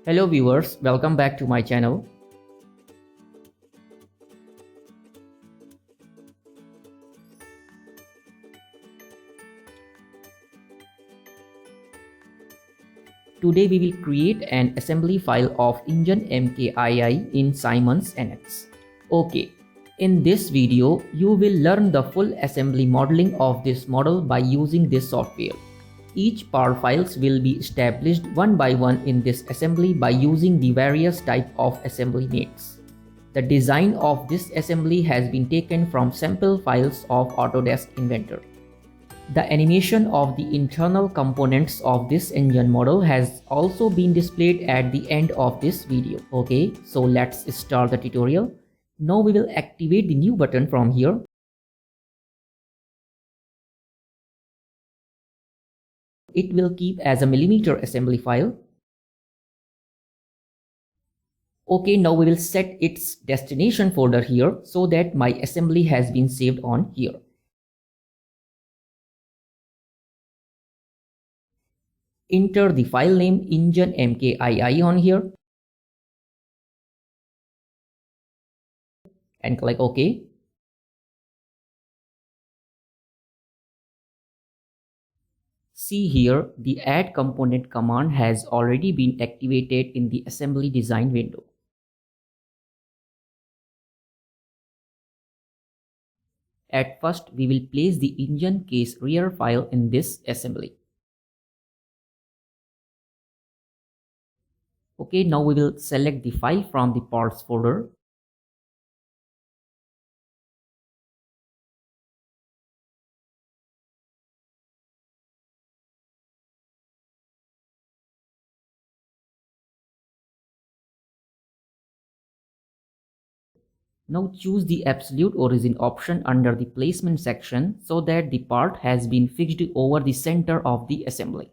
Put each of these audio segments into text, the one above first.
Hello viewers, welcome back to my channel. Today we will create an assembly file of Engine MKII in Siemens NX. Okay, in this video you will learn the full assembly modeling of this model by using this software. Each part files will be established one by one in this assembly by using the various type of assembly mates. The design of this assembly has been taken from sample files of Autodesk Inventor. The animation of the internal components of this engine model has also been displayed at the end of this video. Okay, so let's start the tutorial. Now we will activate the new button from here. It will keep as a millimeter assembly file. Okay, now we will set its destination folder here so that my assembly has been saved on here. Enter the file name Engine MKII on here and click OK. See here, the add component command has already been activated in the assembly design window. At first, we will place the engine case rear file in this assembly. Okay, now we will select the file from the parts folder. Now choose the absolute origin option under the placement section so that the part has been fixed over the center of the assembly.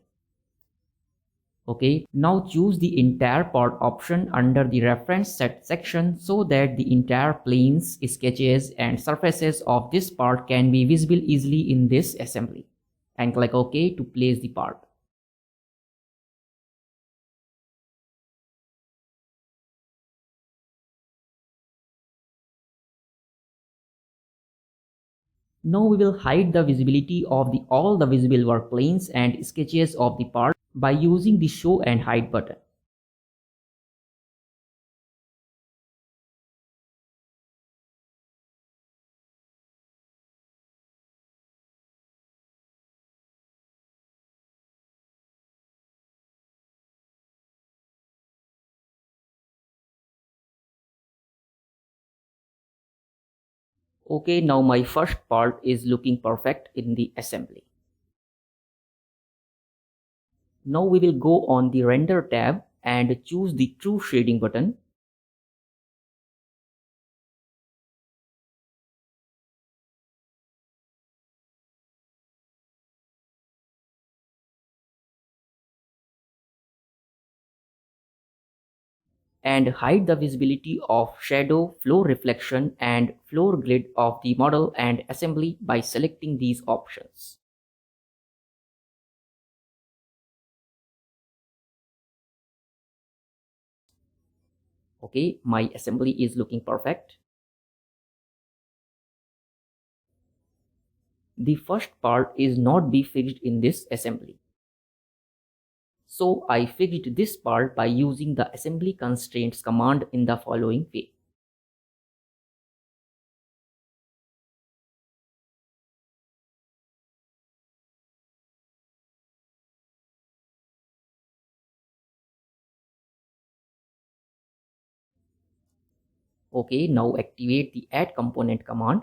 Okay, now choose the entire part option under the reference set section so that the entire planes, sketches and surfaces of this part can be visible easily in this assembly. And click OK to place the part. Now we will hide the visibility of all the visible work planes and sketches of the part by using the show and hide button. Okay, now my first part is looking perfect in the assembly. Now we will go on the render tab and choose the true shading button. And hide the visibility of shadow, floor reflection and floor grid of the model and assembly by selecting these options. Okay, my assembly is looking perfect. The first part is not be fixed in this assembly. So I fixed this part by using the assembly constraints command in the following way. Okay, now activate the add component command.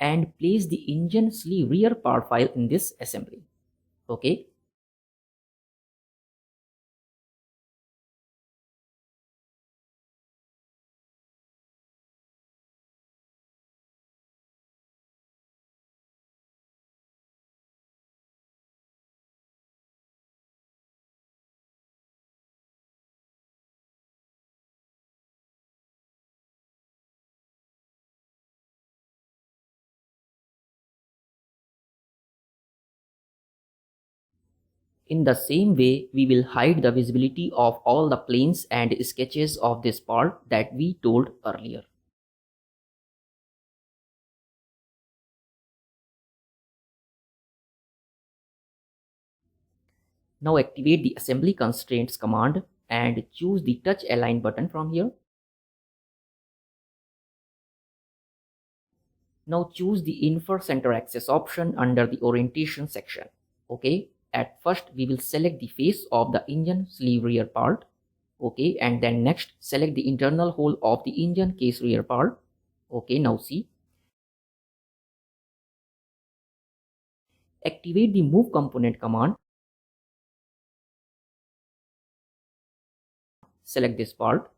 And place the engine sleeve rear part file in this assembly. Okay. In the same way, we will hide the visibility of all the planes and sketches of this part that we told earlier. Now activate the assembly constraints command and choose the touch align button from here. Now choose the infer center axis option under the orientation section. Okay, at first we will select the face of the engine sleeve rear part. Okay, and then next select the internal hole of the engine case rear part. Okay, now see. Activate the move component command. Select this part.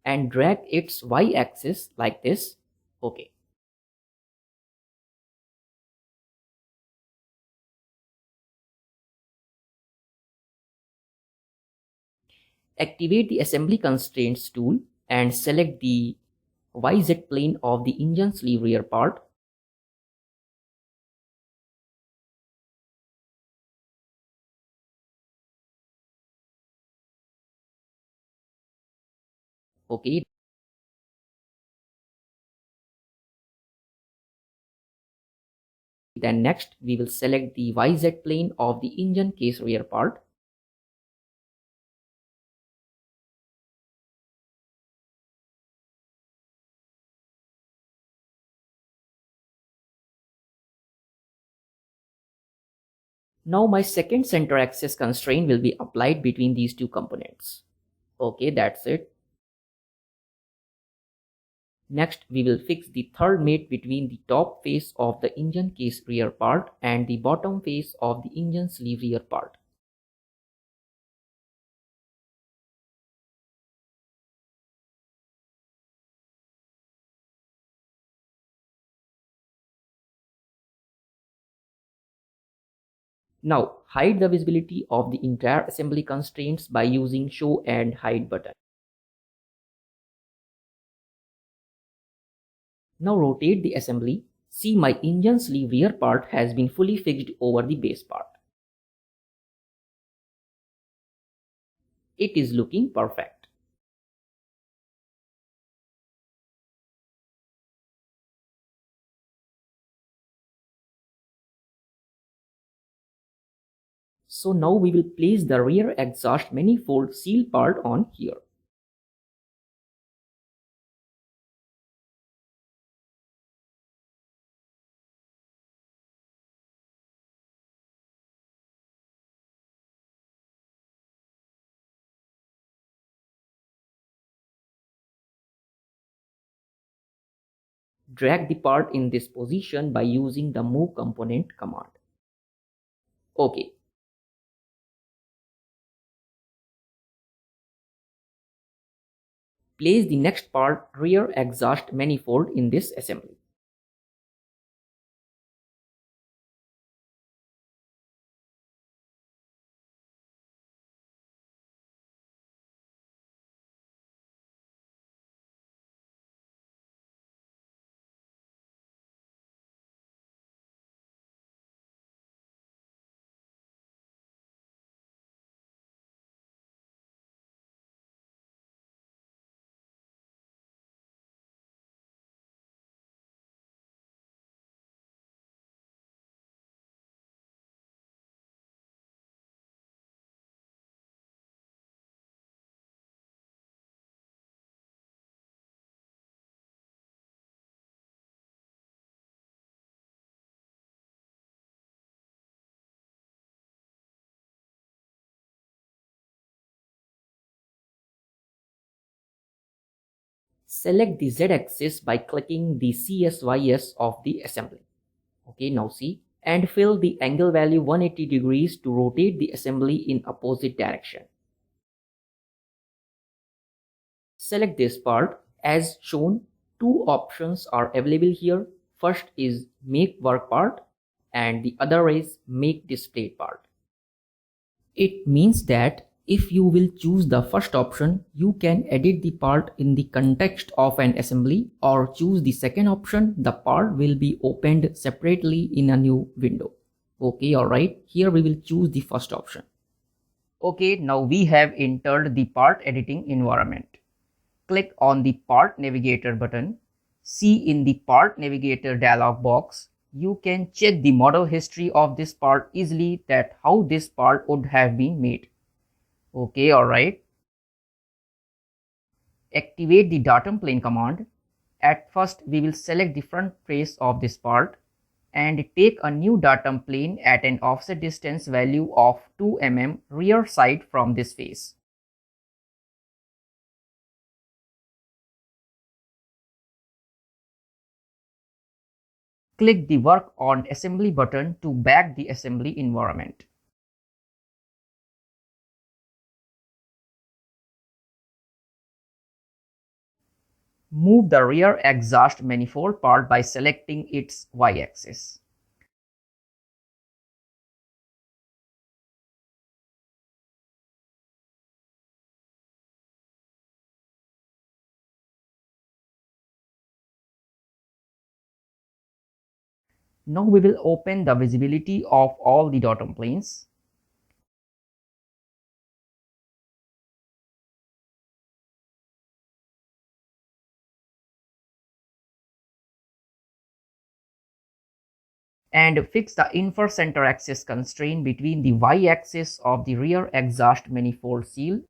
And drag its y-axis like this. Okay. Activate the assembly constraints tool and select the YZ plane of the engine sleeve rear part. Okay. Then next we will select the YZ plane of the engine case rear part. Now my second center axis constraint will be applied between these two components. Okay, that's it. Next, we will fix the third mate between the top face of the engine case rear part and the bottom face of the engine sleeve rear part. Now, hide the visibility of the entire assembly constraints by using Show and Hide button. Now rotate the assembly. See, my engine sleeve rear part has been fully fixed over the base part. It is looking perfect. So now we will place the rear exhaust manifold seal part on here. Drag the part in this position by using the move component command. Okay. Place the next part, rear exhaust manifold, in this assembly. Select the Z-axis by clicking the CSYS of the assembly. Okay, now see, and fill the angle value 180 degrees to rotate the assembly in opposite direction. Select this part. As shown, two options are available here. First is make work part and the other is make display part. It means that If you will choose the first option, you can edit the part in the context of an assembly, or choose the second option, the part will be opened separately in a new window. Okay, alright, here we will choose the first option. Okay, now we have entered the part editing environment. Click on the Part Navigator button. See in the Part Navigator dialog box, you can check the model history of this part easily, that how this part would have been made. Okay, alright. Activate the datum plane command. At first, we will select the front face of this part and take a new datum plane at an offset distance value of 2 mm rear side from this face. Click the Work on Assembly button to back the assembly environment. Move the rear exhaust manifold part by selecting its y-axis. Now we will open the visibility of all the datum planes. And fix the infer center axis constraint between the y-axis of the rear exhaust manifold seal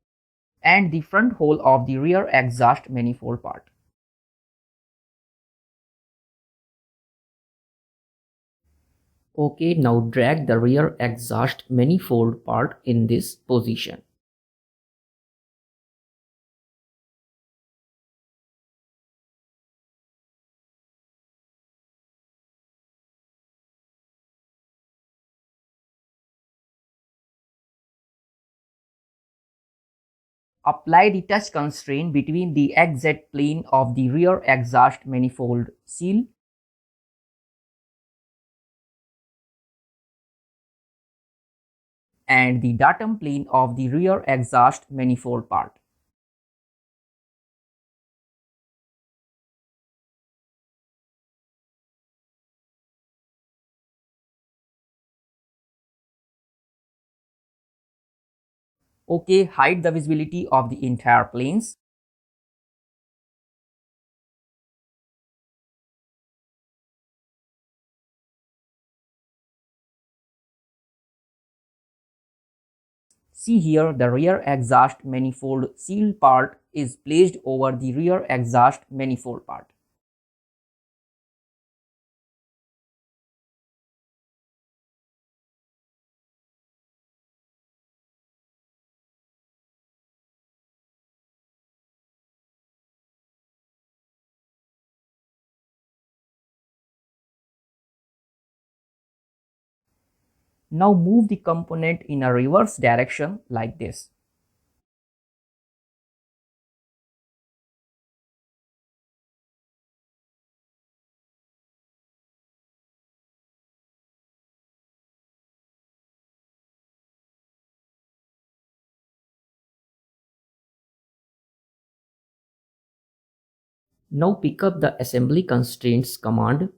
and the front hole of the rear exhaust manifold part. Okay, now drag the rear exhaust manifold part in this position. Apply the touch constraint between the exit plane of the rear exhaust manifold seal and the datum plane of the rear exhaust manifold part. Okay, hide the visibility of the entire planes. See here, the rear exhaust manifold seal part is placed over the rear exhaust manifold part. Now move the component in a reverse direction like this. Now pick up the assembly constraints command.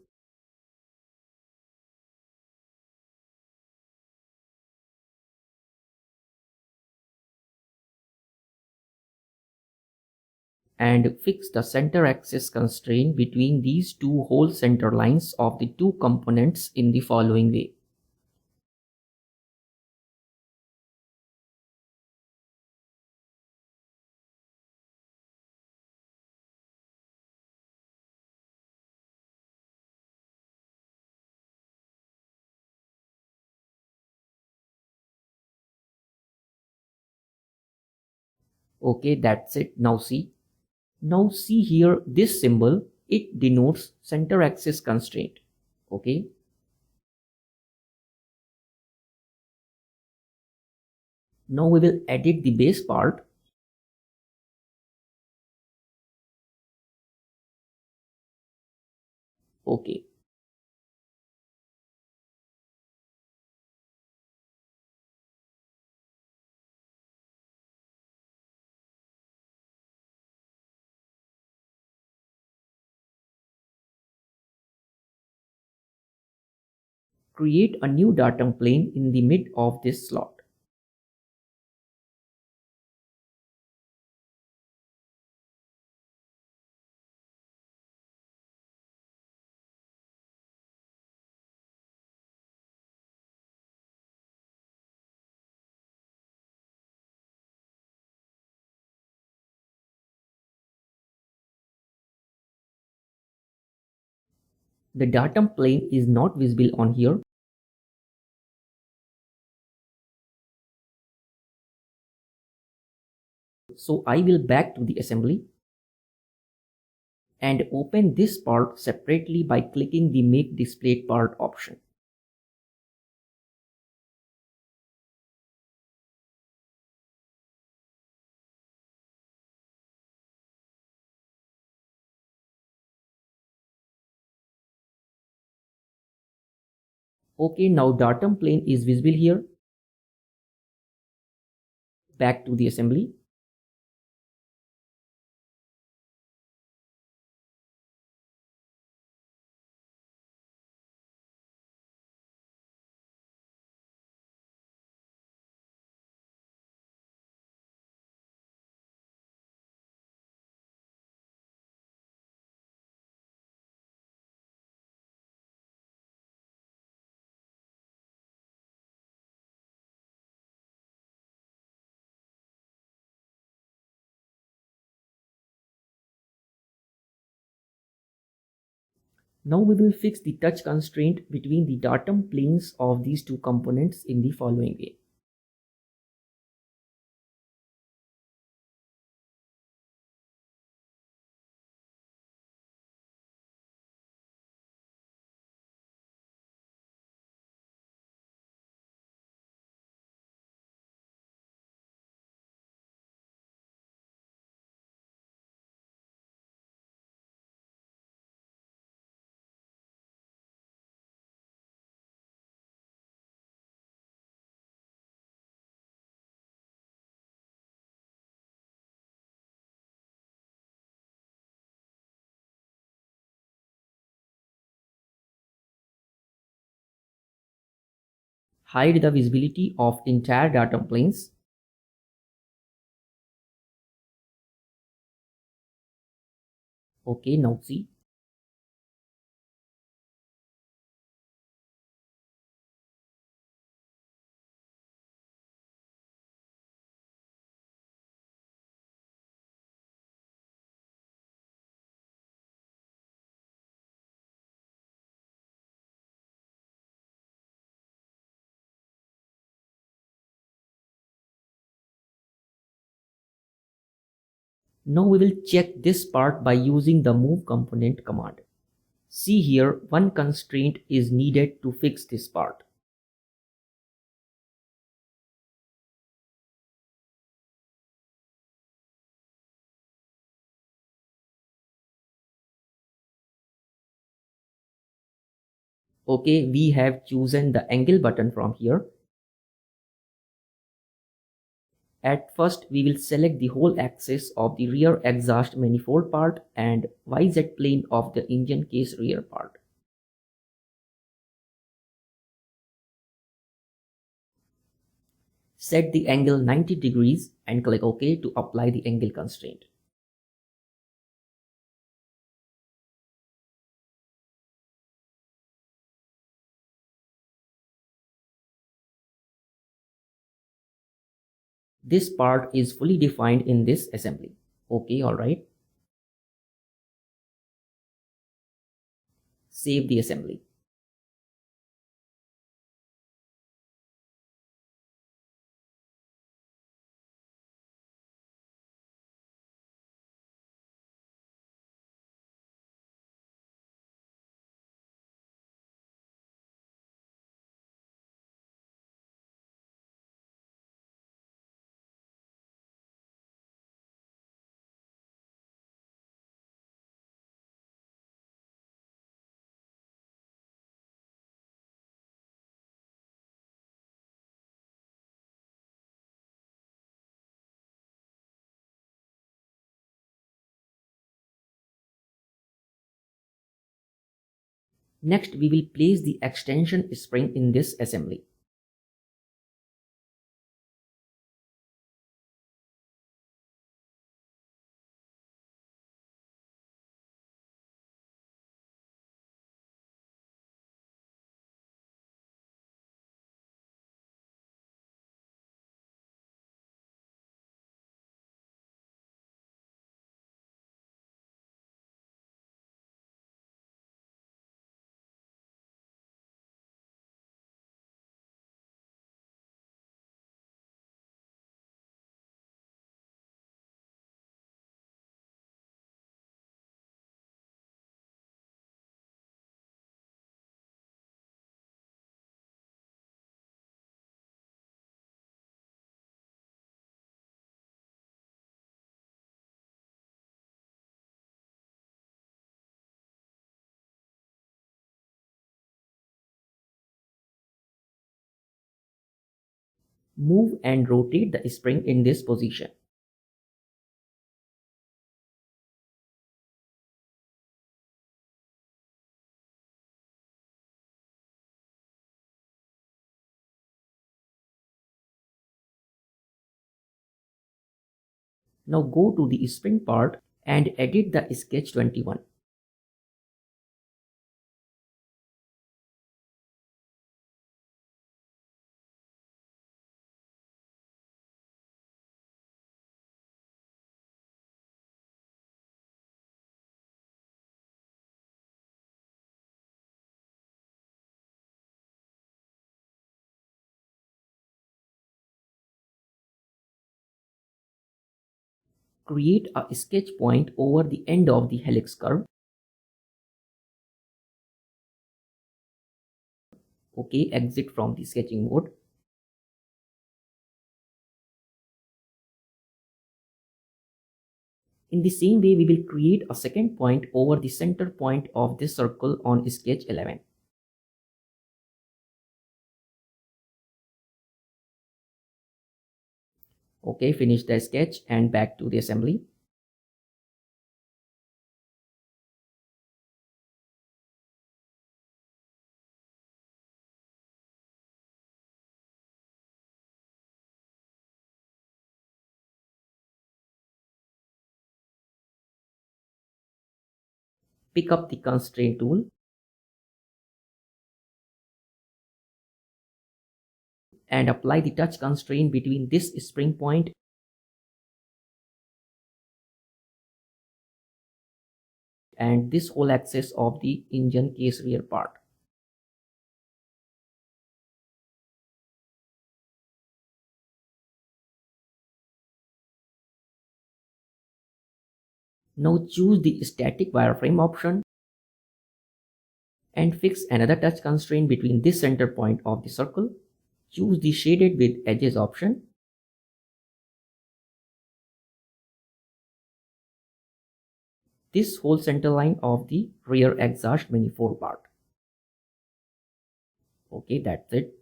And fix the center axis constraint between these two hole center lines of the two components in the following way. Okay, that's it. Now see. Now see here, this symbol, it denotes center axis constraint. Okay. Now we will edit the base part. Okay. create a new datum plane in the mid of this slot. The datum plane is not visible on here. So I will back to the assembly and open this part separately by clicking the Make Display Part option. Okay, now datum plane is visible here. Back to the assembly. Now we will fix the touch constraint between the datum planes of these two components in the following way. Hide the visibility of entire datum planes. Okay, now see. Now we will check this part by using the move component command. See here, one constraint is needed to fix this part. Okay, we have chosen the angle button from here. At first, we will select the whole axis of the rear exhaust manifold part and YZ plane of the engine case rear part. Set the angle 90 degrees and click OK to apply the angle constraint. This part is fully defined in this assembly. Okay, alright. Save the assembly. Next, we will place the extension spring in this assembly. Move and rotate the spring in this position. Now go to the spring part and edit the sketch 21. Create a sketch point over the end of the helix curve. Okay, exit from the sketching mode. In the same way, we will create a second point over the center point of this circle on sketch 11. Okay, finish the sketch and back to the assembly. Pick up the constraint tool and apply the touch constraint between this spring point and this whole axis of the engine case rear part. Now choose the static wireframe option and fix another touch constraint between this center point of the circle. Choose the shaded with edges option. This whole center line of the rear exhaust manifold part. Okay, that's it.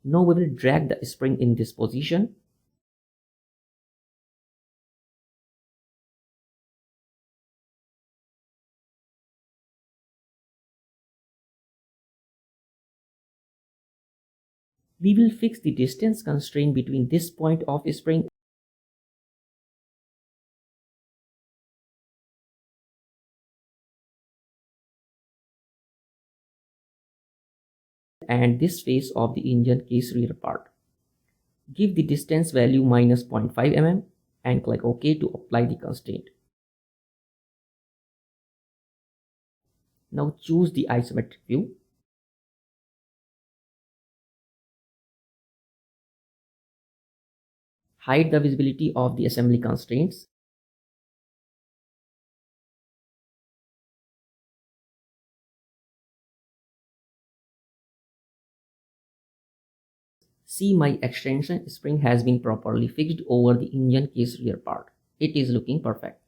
Now we will drag the spring in this position. We will fix the distance constraint between this point of spring and this face of the engine case rear part. Give the distance value minus 0.5 mm and click OK to apply the constraint. Now choose the isometric view. Hide the visibility of the assembly constraints. See, my extension spring has been properly fixed over the engine case rear part. It is looking perfect.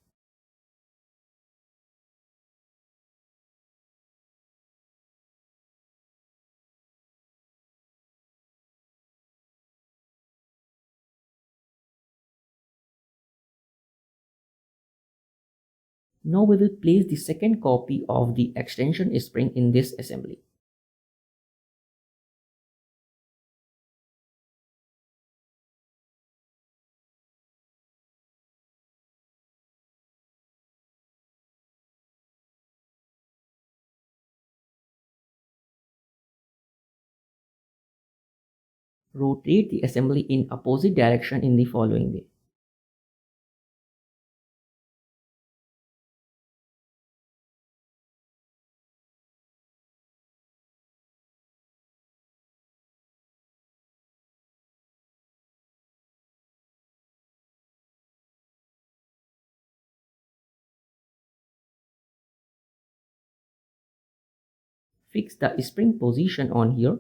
Now we will place the second copy of the extension spring in this assembly. Rotate the assembly in opposite direction in the following way. Fix the spring position on here.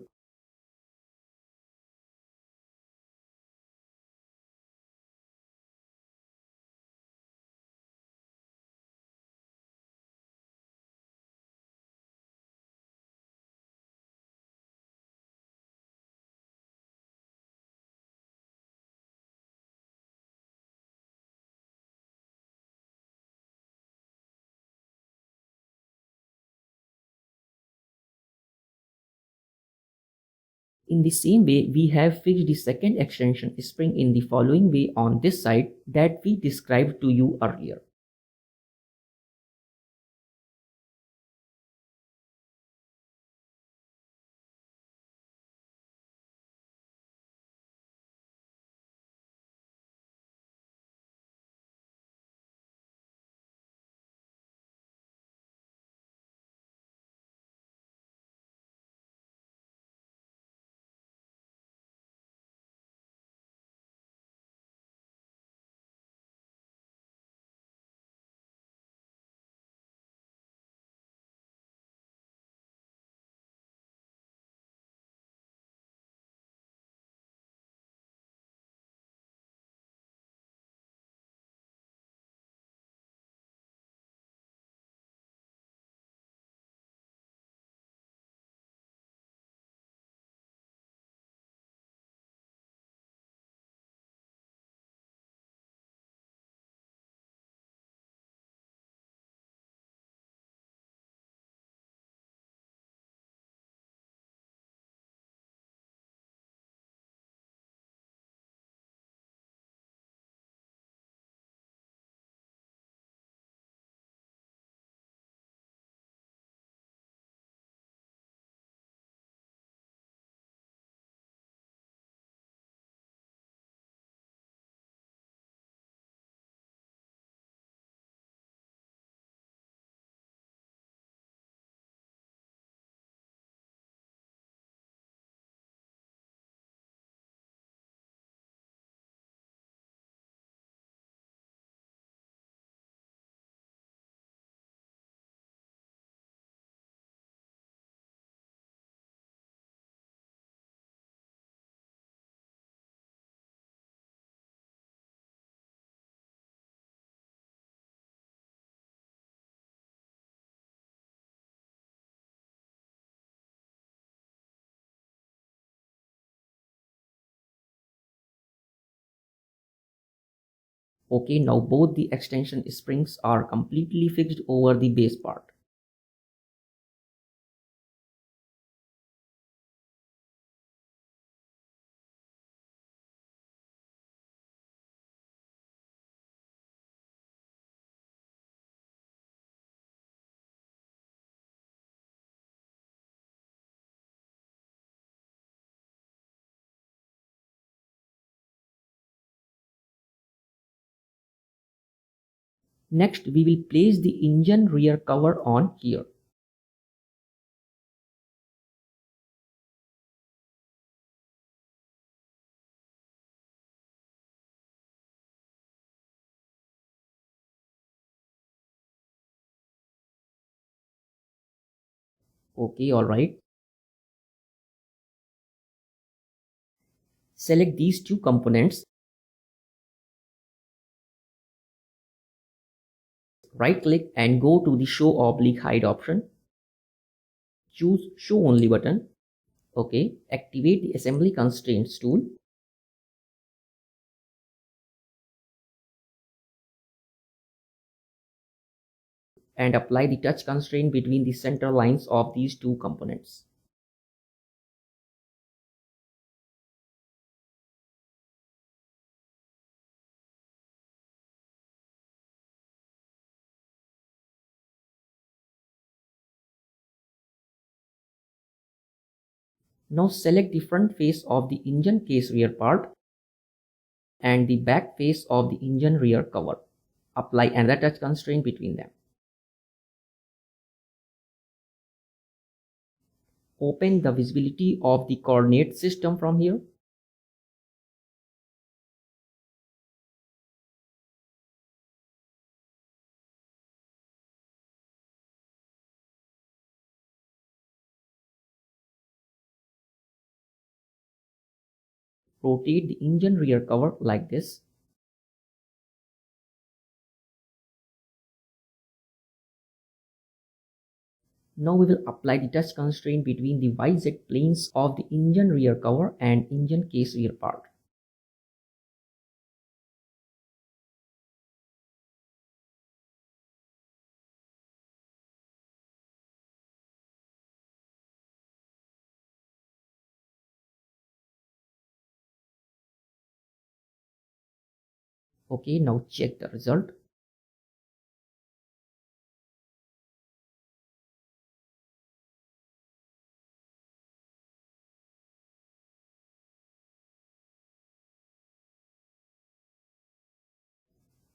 In the same way, we have fixed the second extension spring in the following way on this side that we described to you earlier. Okay, now both the extension springs are completely fixed over the base part. Next, we will place the engine rear cover on here. Okay, alright. Select these two components. Right click and go to the show/hide option. Choose show only button. Okay, activate the assembly constraints tool. and apply the touch constraint between the center lines of these two components. Now select the front face of the engine case rear part and the back face of the engine rear cover. Apply another touch constraint between them. Open the visibility of the coordinate system from here. Rotate the engine rear cover like this. Now we will apply the touch constraint between the YZ planes of the engine rear cover and engine case rear part. Okay, now check the result.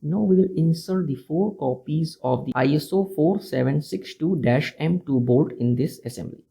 Now we will insert the 4 copies of the ISO 4762-M2 bolt in this assembly.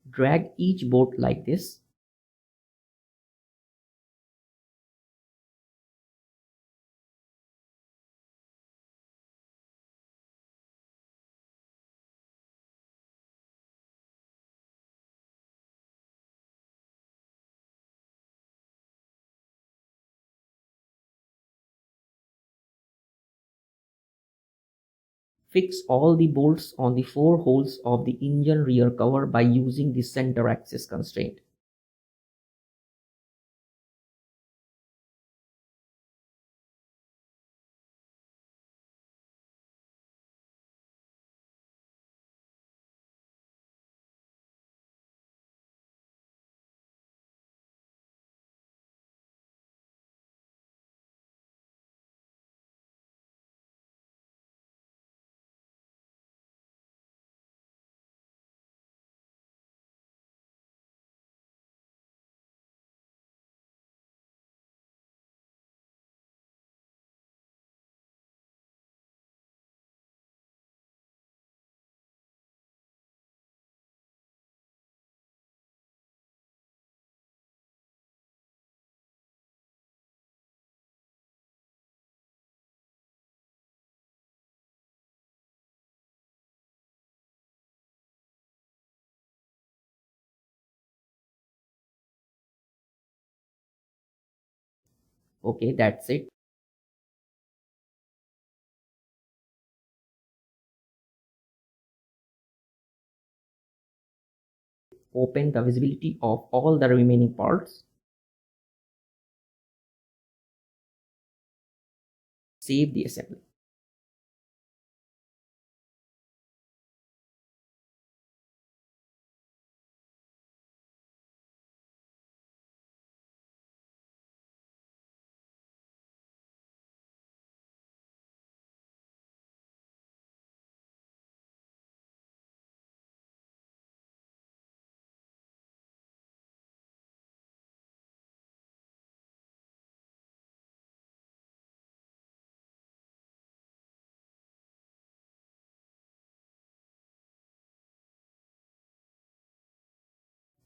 Drag each bolt like this. Fix all the bolts on the 4 holes of the engine rear cover by using the center axis constraint. Okay, that's it. Open the visibility of all the remaining parts. Save the assembly.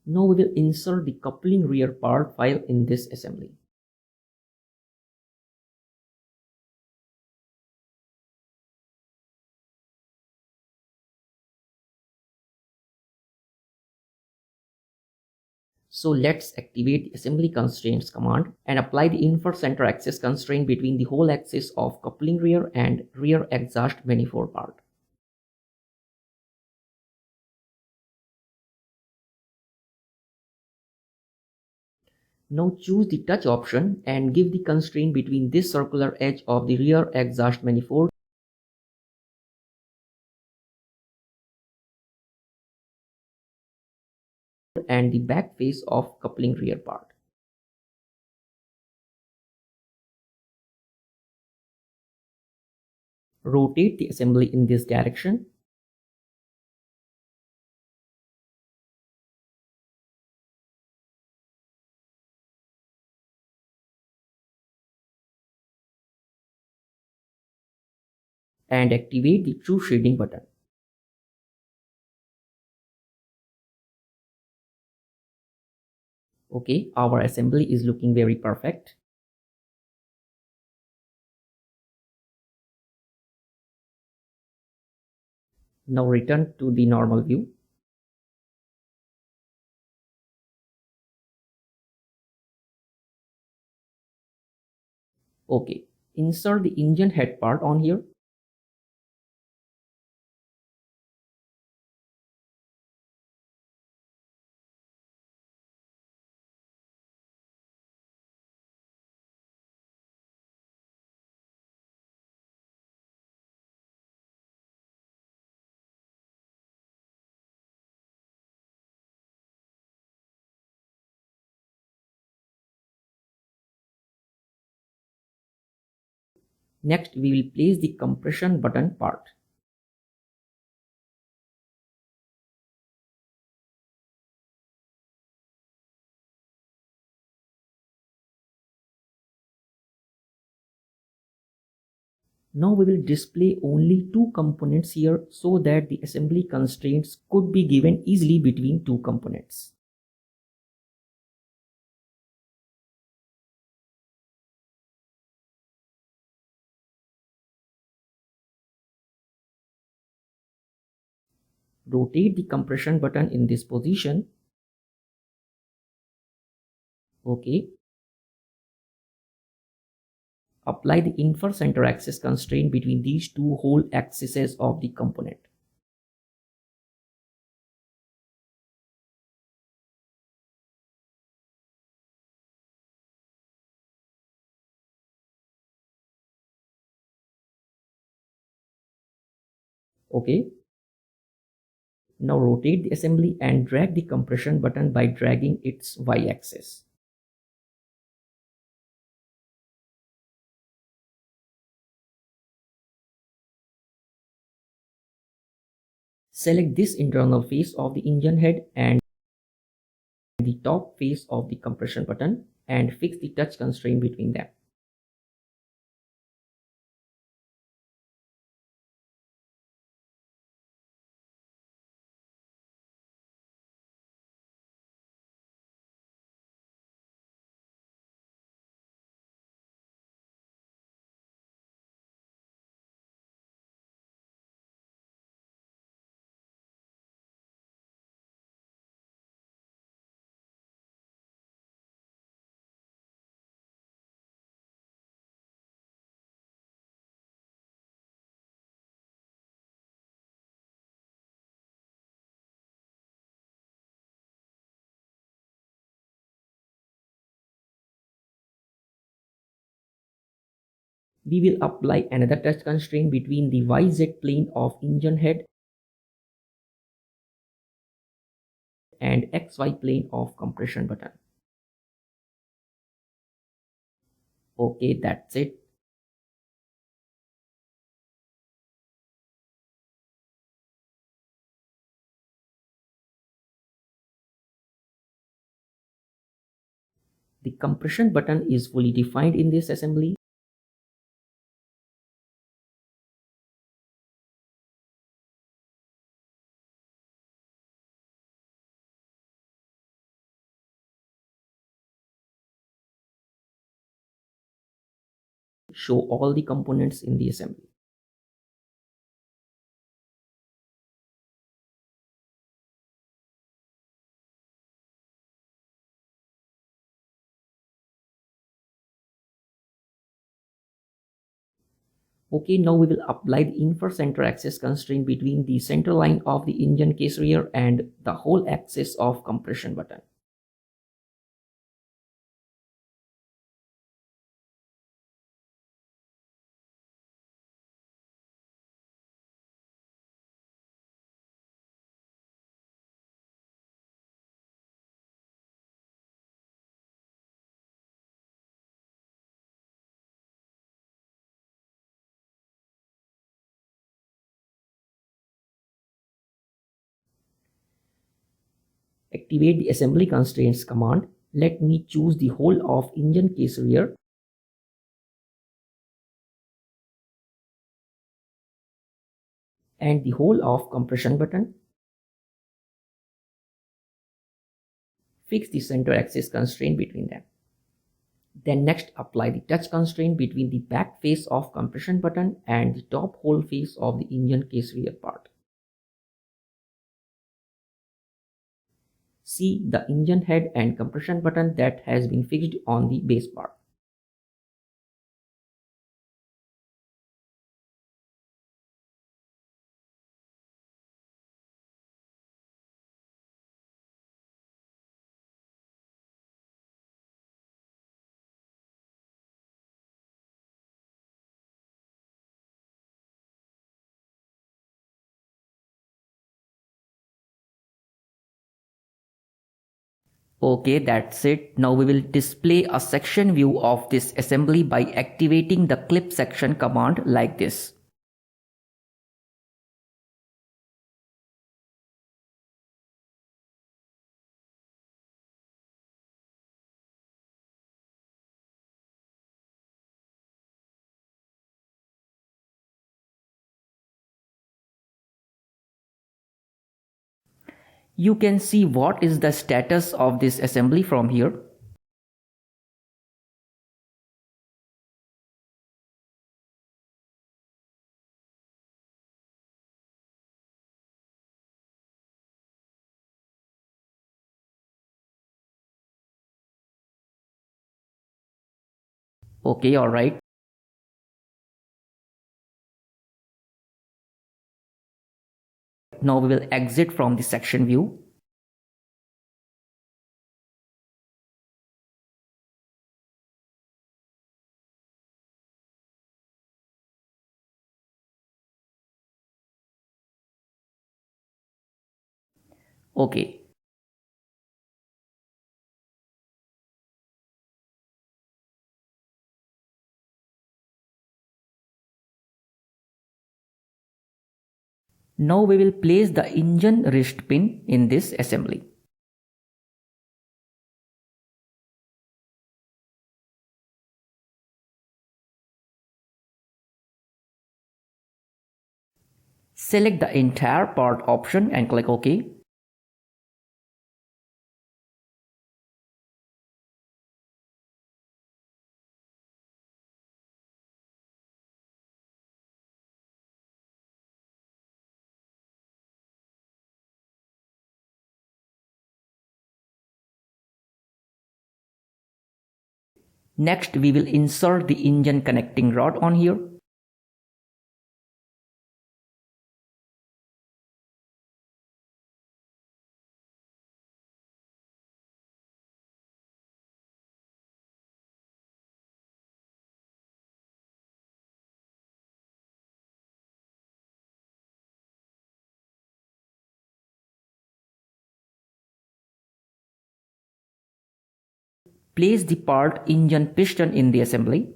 Now we will insert the coupling rear part file in this assembly. So let's activate the assembly constraints command and apply the infer center axis constraint between the whole axis of coupling rear and rear exhaust manifold part. Now choose the touch option and give the constraint between this circular edge of the rear exhaust manifold and the back face of coupling rear part. Rotate the assembly in this direction. And activate the true shading button. Okay, our assembly is looking very perfect. Now return to the normal view. Okay, insert the engine head part on here. Next, we will place the compression button part. Now we will display only two components here so that the assembly constraints could be given easily between two components. Rotate the compression button in this position. Okay. Apply the infer center axis constraint between these two whole axes of the component. Okay. Now rotate the assembly and drag the compression button by dragging its y-axis. Select this internal face of the engine head and the top face of the compression button and fix the touch constraint between them. We will apply another touch constraint between the YZ plane of engine head and XY plane of compression button. Okay, that's it. The compression button is fully defined in this assembly. Show all the components in the assembly. Okay, now we will apply the infer center axis constraint between the center line of the engine case rear and the whole axis of compression button. Activate the assembly constraints command. Let me choose the whole of engine case rear and the whole of compression button. Fix the center axis constraint between them. Then next apply the touch constraint between the back face of compression button and the top hole face of the engine case rear part. See the engine head and compression button that has been fixed on the base part. Okay, that's it. Now we will display a section view of this assembly by activating the clip section command like this. You can see what is the status of this assembly from here. Okay, alright. Now we will exit from the section view. Okay. Now we will place the engine wrist pin in this assembly. Select the entire part option and click OK. Next, we will insert the engine connecting rod on here. Place the part engine piston in the assembly.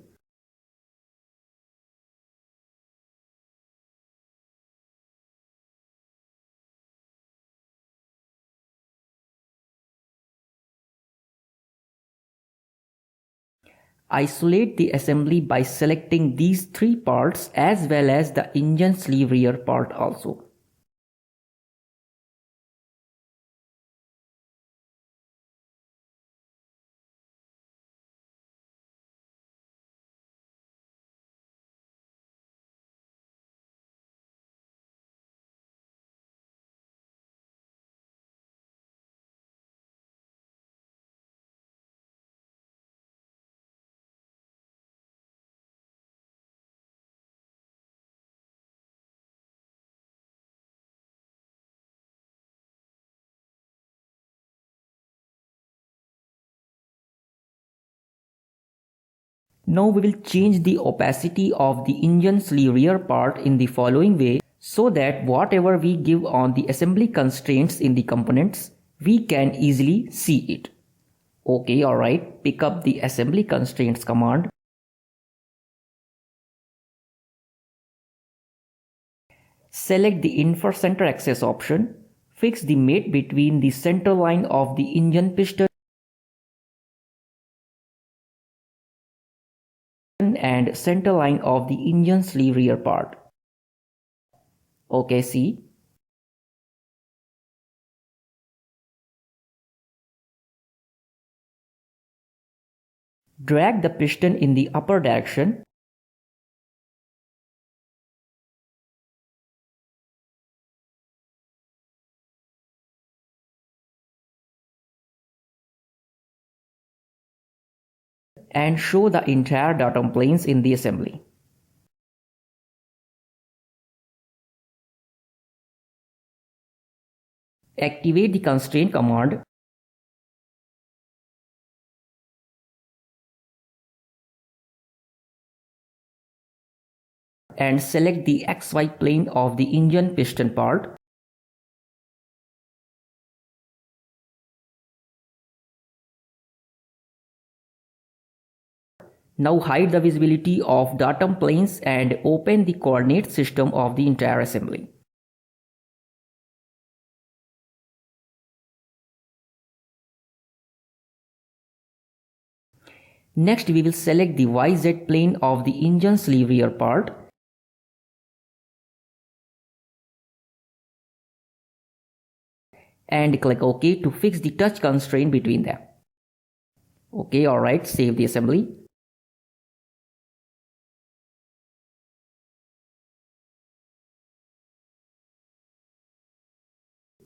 Isolate the assembly by selecting these three parts as well as the engine sleeve rear part also. Now we will change the opacity of the engine sleeve rear part in the following way, so that whatever we give on the assembly constraints in the components, we can easily see it. Okay, alright, pick up the assembly constraints command. Select the infer center axis option. Fix the mate between the center line of the engine piston and center line of the engine sleeve rear part. Okay, see. Drag the piston in the upper direction. And show the entire datum planes in the assembly. Activate the constraint command. And select the XY plane of the engine piston part. Now hide the visibility of datum planes and open the coordinate system of the entire assembly. Next we will select the YZ plane of the engine sleeve rear part. And click OK to fix the touch constraint between them. Okay, alright, save the assembly.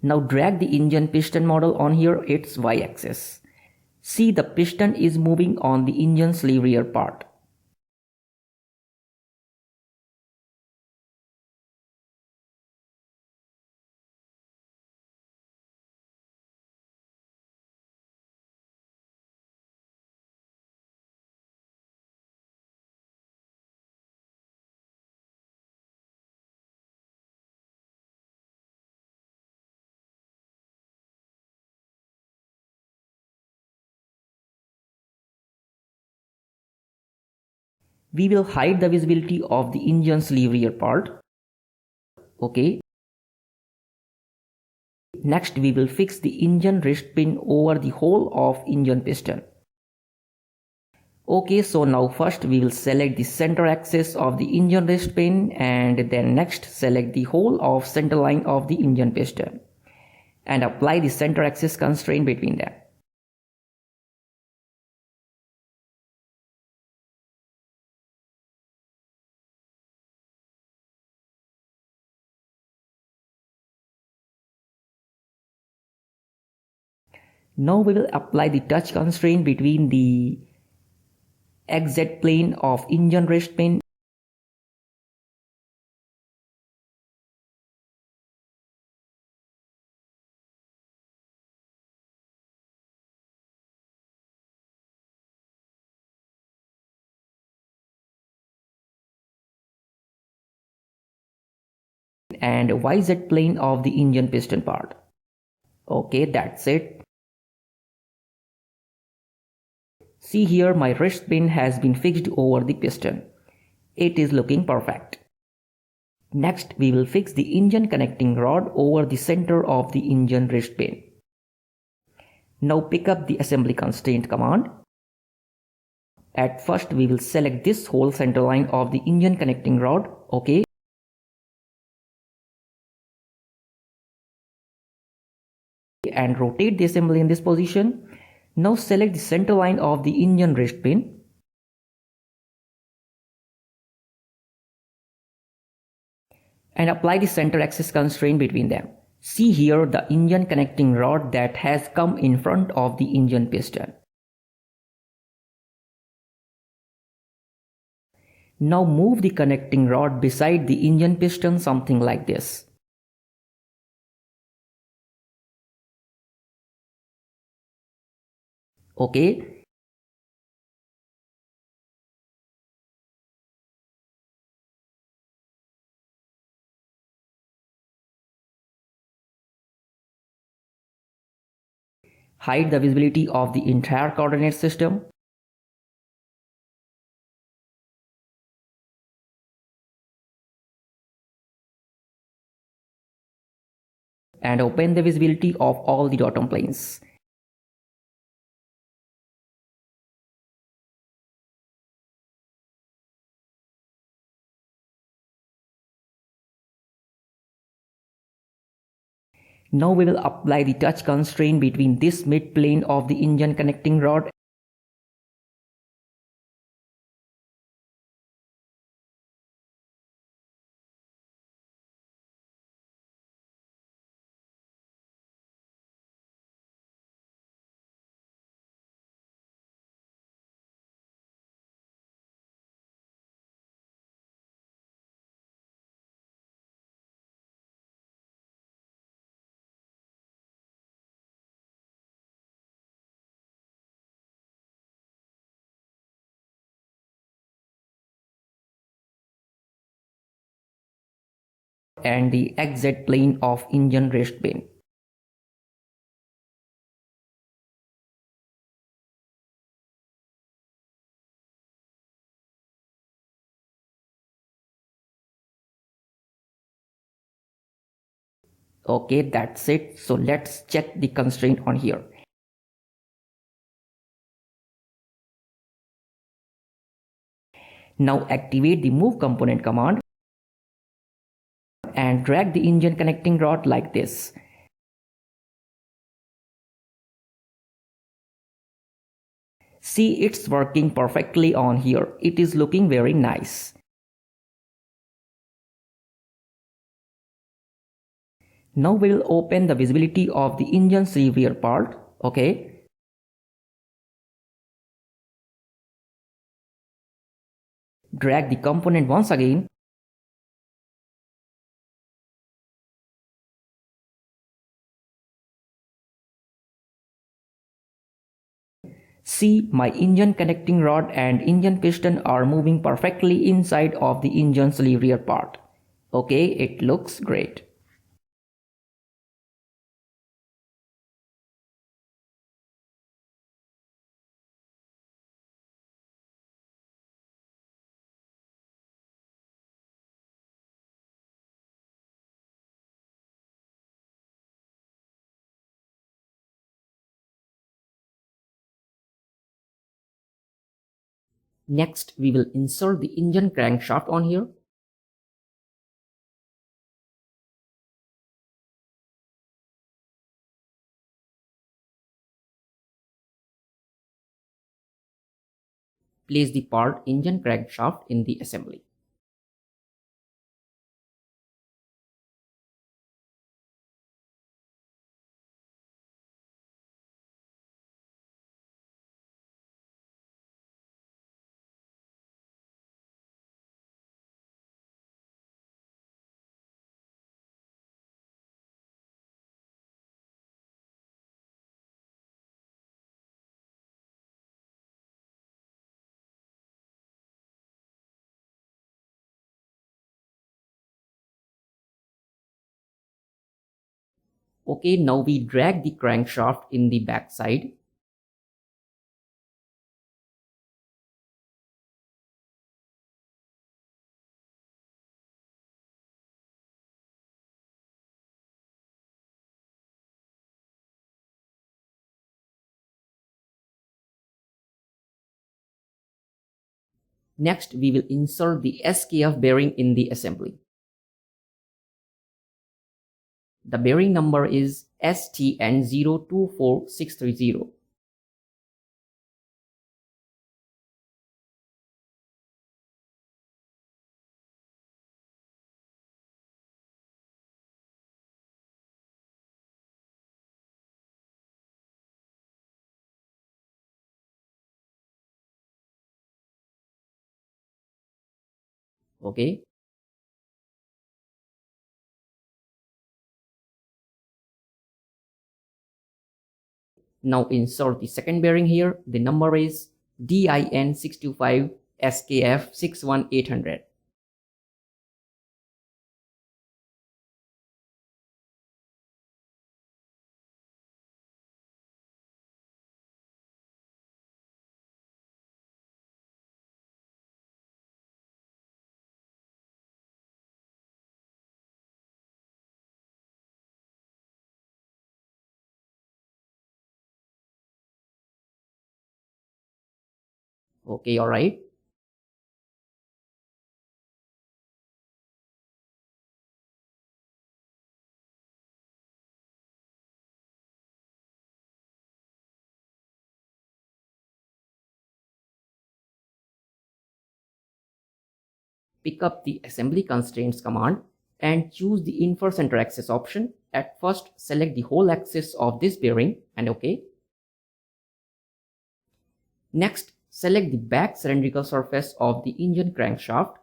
Now drag the engine piston model on here, its Y-axis. See, the piston is moving on the engine sleeve rear part. We will hide the visibility of the engine sleeve rear part. Okay. Next we will fix the engine wrist pin over the whole of engine piston. Okay, so now first we will select the center axis of the engine wrist pin, and then next select the whole of center line of the engine piston and apply the center axis constraint between them. Now we will apply the touch constraint between the XZ plane of engine wrist pin and YZ plane of the engine piston part. Okay, that's it. See here, my wrist pin has been fixed over the piston. It is looking perfect. Next, we will fix the engine connecting rod over the center of the engine wrist pin. Now pick up the assembly constraint command. At first, we will select this whole center line of the engine connecting rod. Okay. And rotate the assembly in this position. Now select the center line of the engine wrist pin. And apply the center axis constraint between them. See here the engine connecting rod that has come in front of the engine piston. Now move the connecting rod beside the engine piston, something like this. Okay. hide the visibility of the entire coordinate system, and open the visibility of all the bottom planes. Now we will apply the touch constraint between this mid plane of the engine connecting rod and the exit plane of engine rest bin. Okay, that's it. So let's check the constraint on here. Now activate the move component command and drag the engine connecting rod like this. See, it's working perfectly on here. It is looking very nice. Now we will open the visibility of the engine's rear part. Okay. Drag the component once again. See, my engine connecting rod and engine piston are moving perfectly inside of the engine's rear part. Okay, it looks great. Next, we will insert the engine crankshaft on here. Place the part engine crankshaft in the assembly. Okay, now we drag the crankshaft in the back side. Next, we will insert the SKF bearing in the assembly. The bearing number is STN024630. Okay. Now insert the second bearing here. The number is DIN625 SKF 61800. Okay, alright. Pick up the assembly constraints command and choose the infer center axis option. At first, select the whole axis of this bearing and OK. Next, select the back cylindrical surface of the engine crankshaft.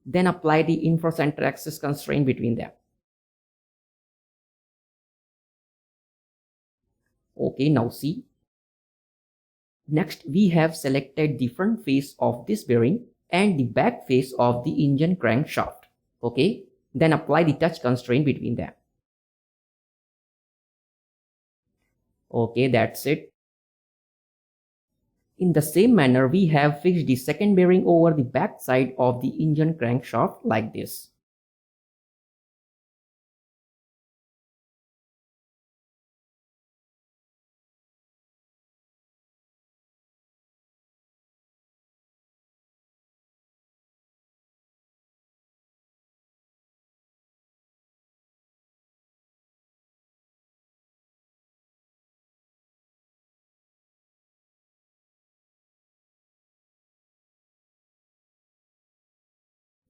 Then apply the infer center axis constraint between them. OK, now see. Next, we have selected the front face of this bearing and the back face of the engine crankshaft. Okay, then apply the touch constraint between them. Okay, that's it. In the same manner, we have fixed the second bearing over the back side of the engine crankshaft like this.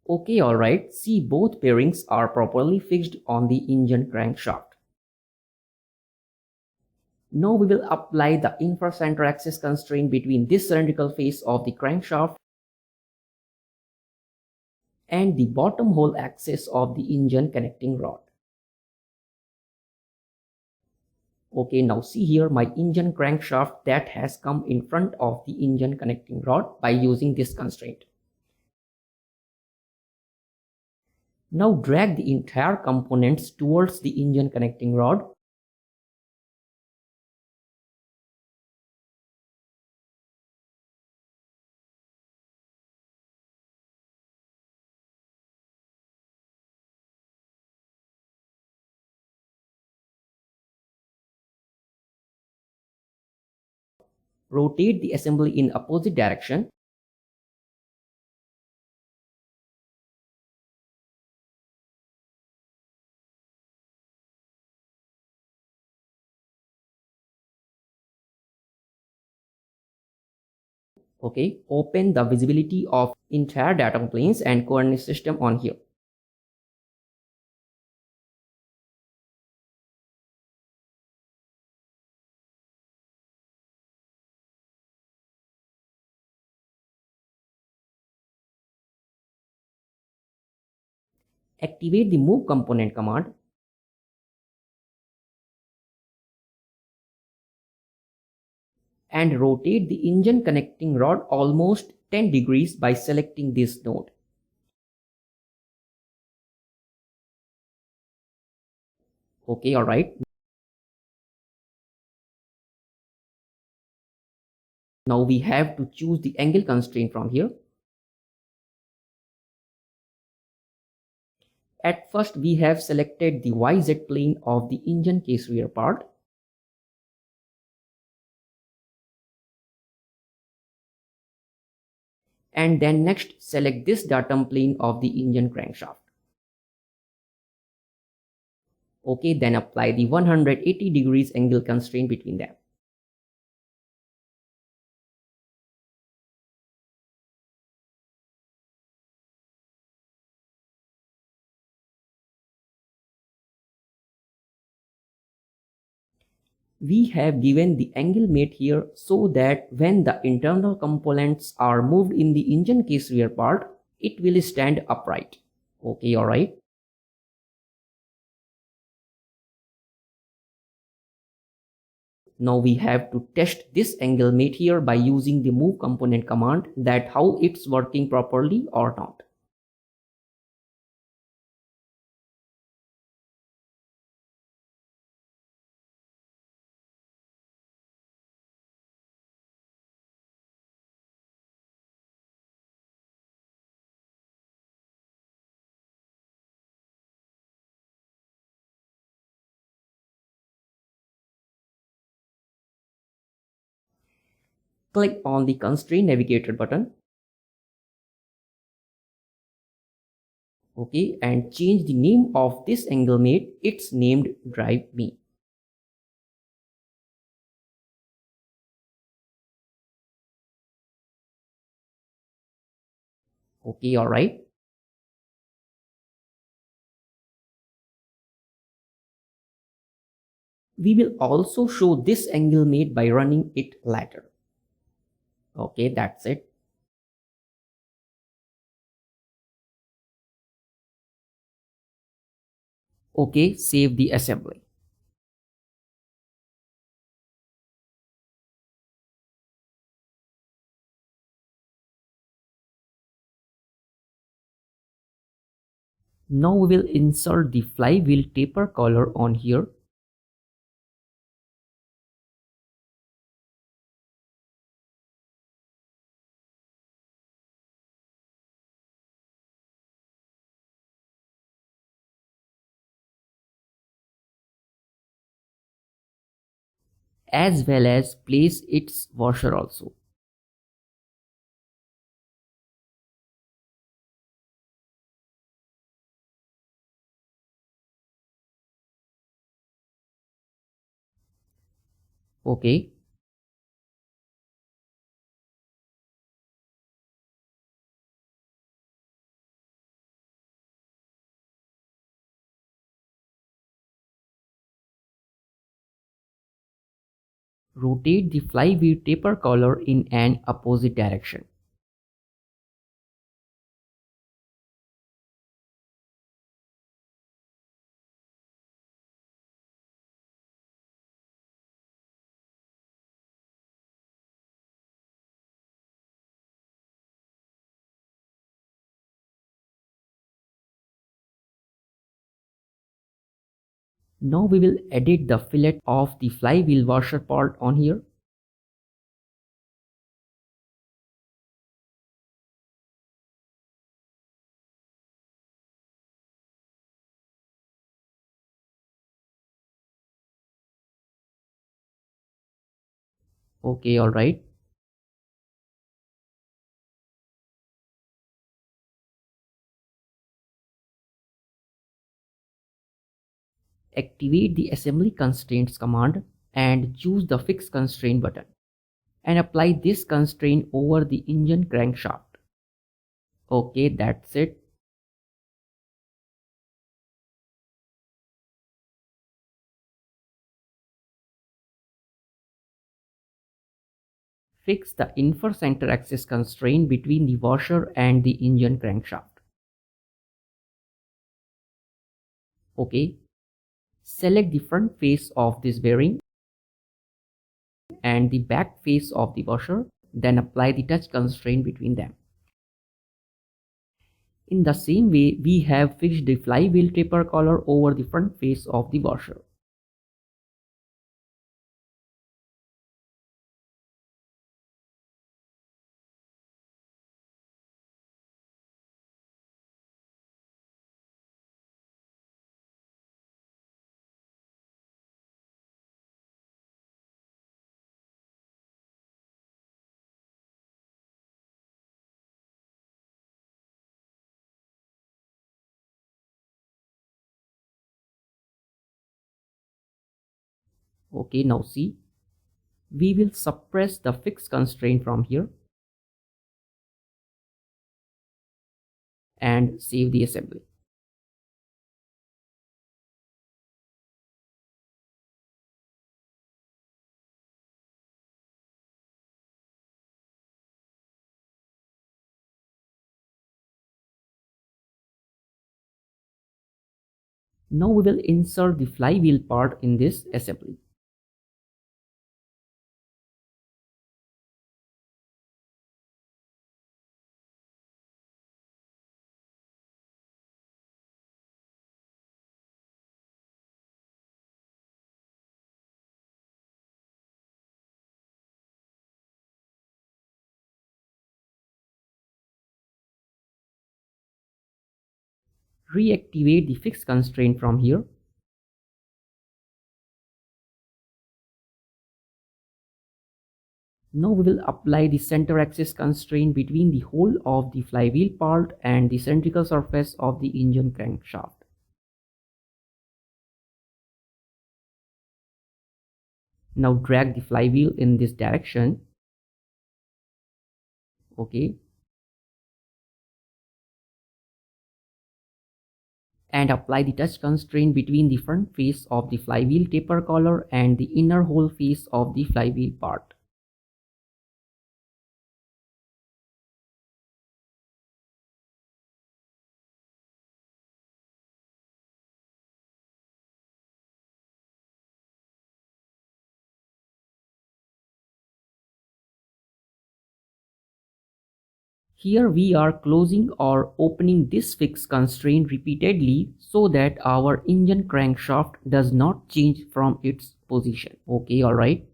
Okay, alright, see both bearings are properly fixed on the engine crankshaft. Now we will apply the infer center axis constraint between this cylindrical face of the crankshaft and the bottom hole axis of the engine connecting rod. Okay, now see here my engine crankshaft that has come in front of the engine connecting rod by using this constraint. Now drag the entire components towards the engine connecting rod. Rotate the assembly in opposite direction. Okay, open the visibility of entire datum planes and coordinate system on here. Activate the move component command. And rotate the engine connecting rod almost 10 degrees by selecting this node. Okay, alright. Now we have to choose the angle constraint from here. At first, we have selected the YZ plane of the engine case rear part. And then next, select this datum plane of the engine crankshaft. Okay, then apply the 180 degrees angle constraint between them. We have given the angle mate here so that when the internal components are moved in the engine case rear part, it will stand upright. Okay, alright. Now we have to test this angle mate here by using the move component command, that how it's working properly or not. Click on the Constraint Navigator button. Okay, and change the name of this angle mate. It's named Drive Me. Okay, alright. We will also show this angle mate by running it later. Okay, that's it. Okay, save the assembly. Now we will insert the flywheel taper collar on here. As well as place its washer also. Okay. Rotate the flywheel taper collar in an opposite direction. Now we will edit the fillet of the flywheel washer part on here. Okay, alright. Activate the assembly constraints command and choose the fix constraint button and apply this constraint over the engine crankshaft. Okay, that's it. Fix the infer center axis constraint between the washer and the engine crankshaft. Okay. Select the front face of this bearing and the back face of the washer, then apply the touch constraint between them. In the same way, we have fixed the flywheel taper collar over the front face of the washer. Okay, now see, we will suppress the fixed constraint from here and save the assembly. Now we will insert the flywheel part in this assembly. Reactivate the fixed constraint from here. Now we will apply the center axis constraint between the whole of the flywheel part and the cylindrical surface of the engine crankshaft. Now drag the flywheel in this direction. Okay. And apply the touch constraint between the front face of the flywheel taper collar and the inner hole face of the flywheel part. Here we are closing or opening this fixed constraint repeatedly so that our engine crankshaft does not change from its position. Okay, alright.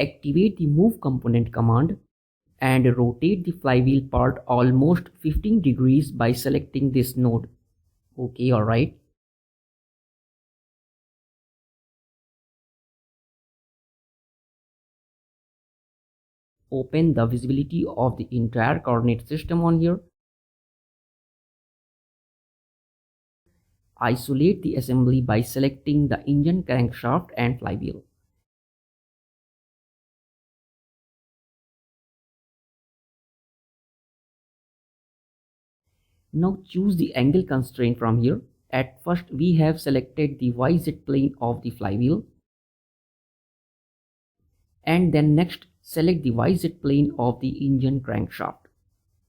Activate the move component command and rotate the flywheel part almost 15 degrees by selecting this node. Okay, alright. Open the visibility of the entire coordinate system on here. Isolate the assembly by selecting the engine crankshaft and flywheel. Now choose the angle constraint from here. At first we have selected the YZ plane of the flywheel. And then next select the YZ plane of the engine crankshaft.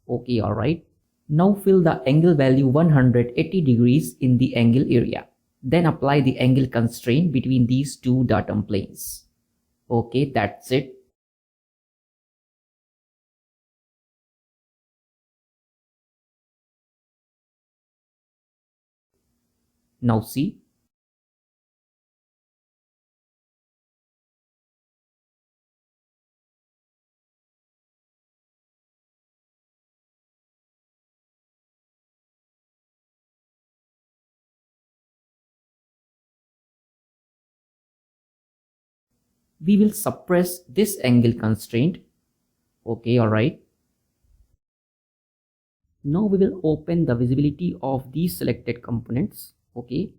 Okay, alright. Now fill the angle value 180 degrees in the angle area. Then apply the angle constraint between these two datum planes. Okay, that's it. Now see. We will suppress this angle constraint. Okay, alright. Now we will open the visibility of these selected components. Okay.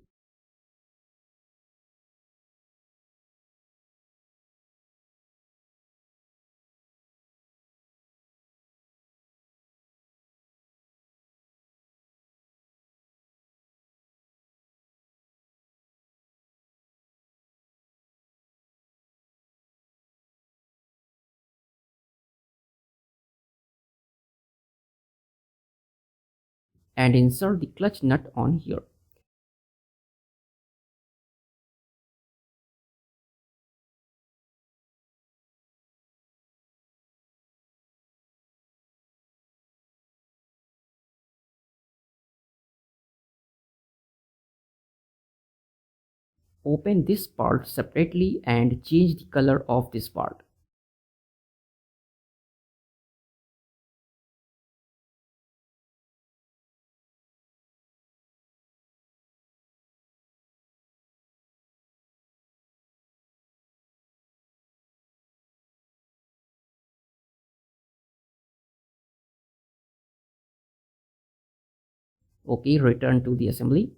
And insert the clutch nut on here. Open this part separately and change the color of this part. Okay, return to the assembly.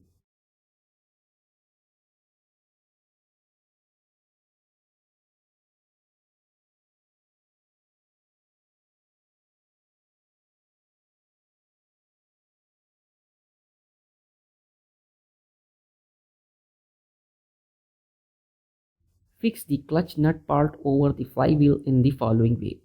Fix the clutch nut part over the flywheel in the following way.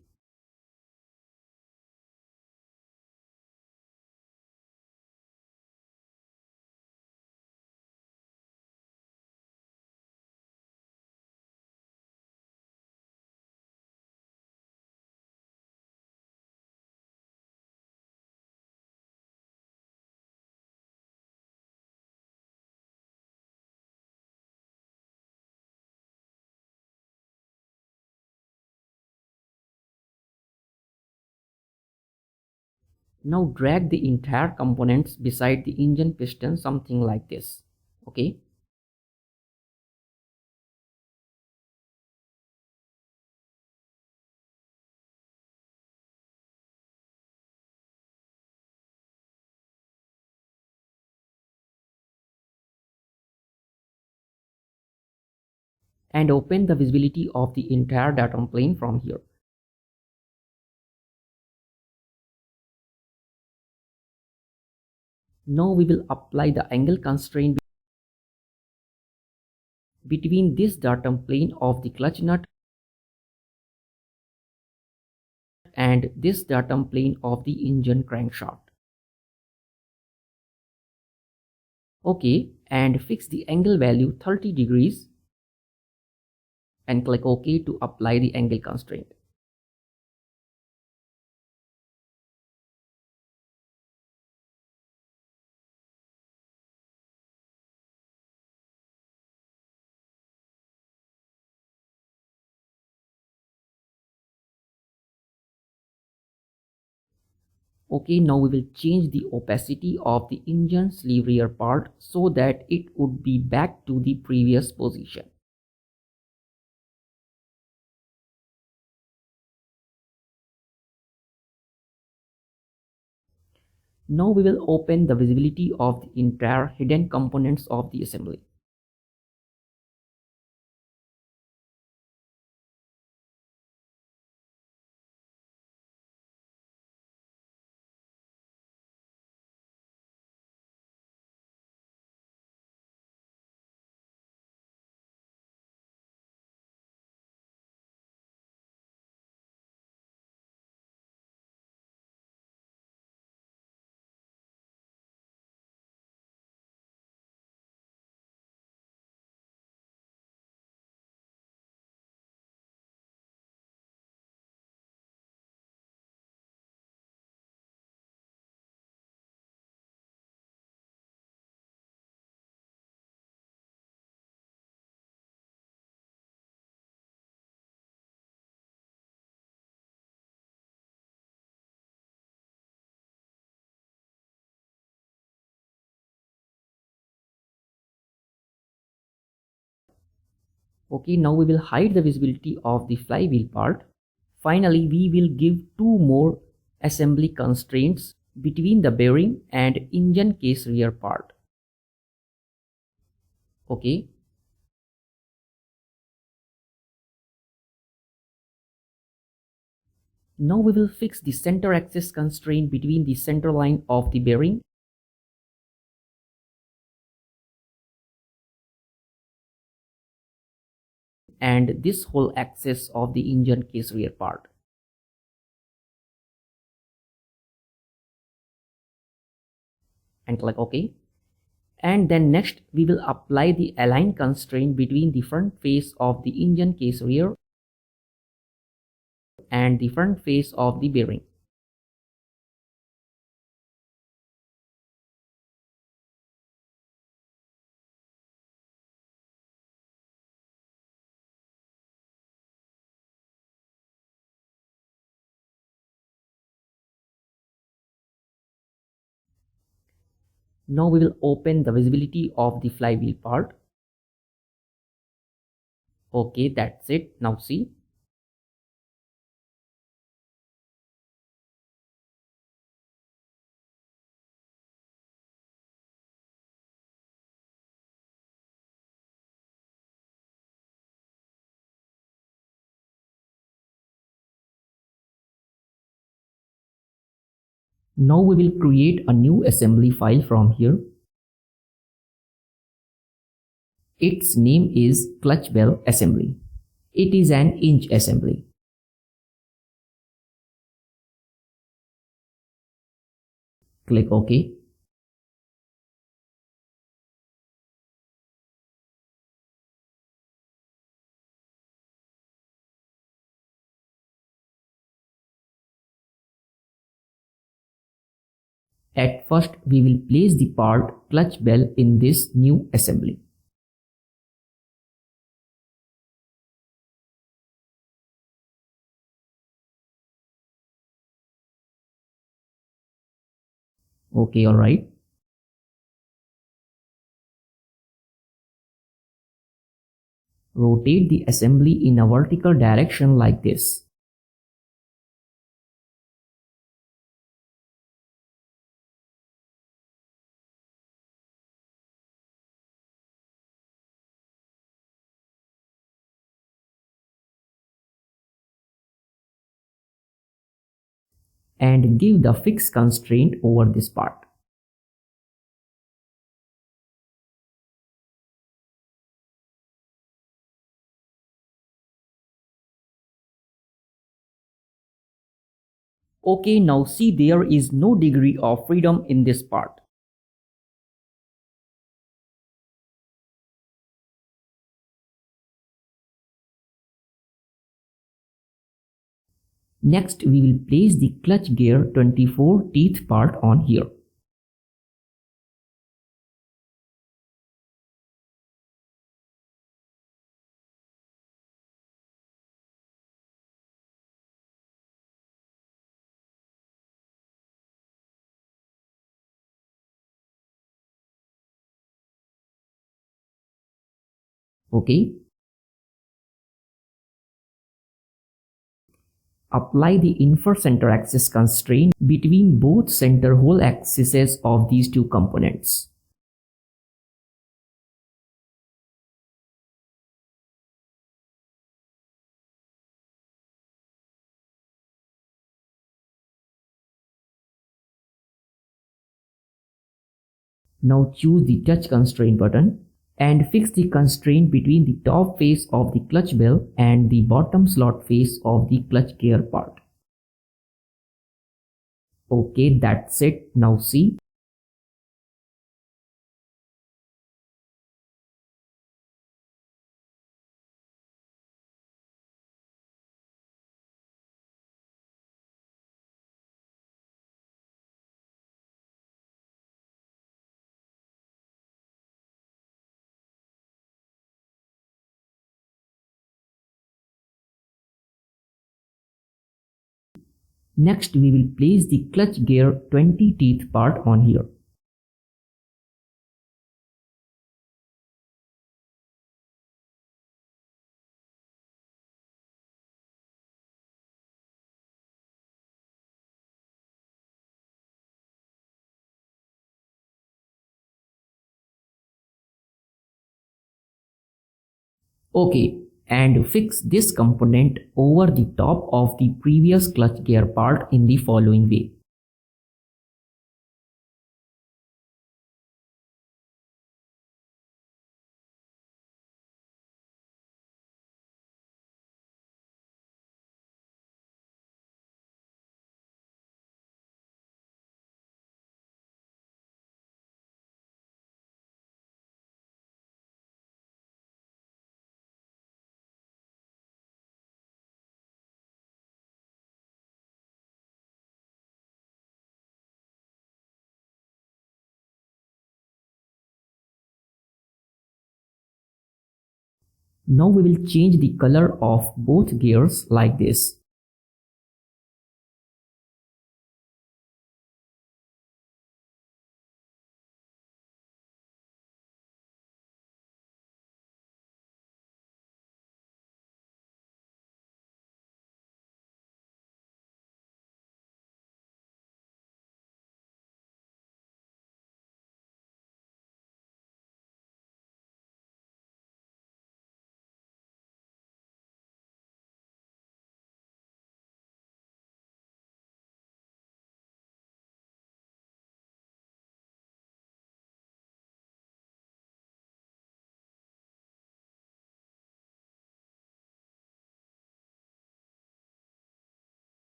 Now drag the entire components beside the engine piston, something like this. Okay. And open the visibility of the entire datum plane from here. Now we will apply the angle constraint between this datum plane of the clutch nut and this datum plane of the engine crankshaft. Okay, and fix the angle value 30 degrees and click OK to apply the angle constraint. Okay, now we will change the opacity of the engine sleeve rear part so that it would be back to the previous position. Now we will open the visibility of the entire hidden components of the assembly. Okay, now we will hide the visibility of the flywheel part. Finally, we will give two more assembly constraints between the bearing and engine case rear part. Okay. Now we will fix the center axis constraint between the center line of the bearing and this whole axis of the engine case rear part. And click OK. And then next we will apply the align constraint between the front face of the engine case rear and the front face of the bearing. Now we will open the visibility of the flywheel part. Okay, that's it. Now see. Now we will create a new assembly file from here. Its name is clutch bell assembly. It is an inch assembly. Click OK. At first, we will place the part clutch bell in this new assembly. Okay, alright. Rotate the assembly in a vertical direction like this. And give the fixed constraint over this part. Okay, now see, there is no degree of freedom in this part. Next, we will place the clutch gear 24 teeth part on here. Okay. Apply the infer center axis constraint between both center hole axes of these two components. Now choose the touch constraint button and fix the constraint between the top face of the clutch bell and the bottom slot face of the clutch gear part. Okay, that's it. Now see. Next, we will place the clutch gear 20 teeth part on here. Okay, and fix this component over the top of the previous clutch gear part in the following way. Now we will change the color of both gears like this.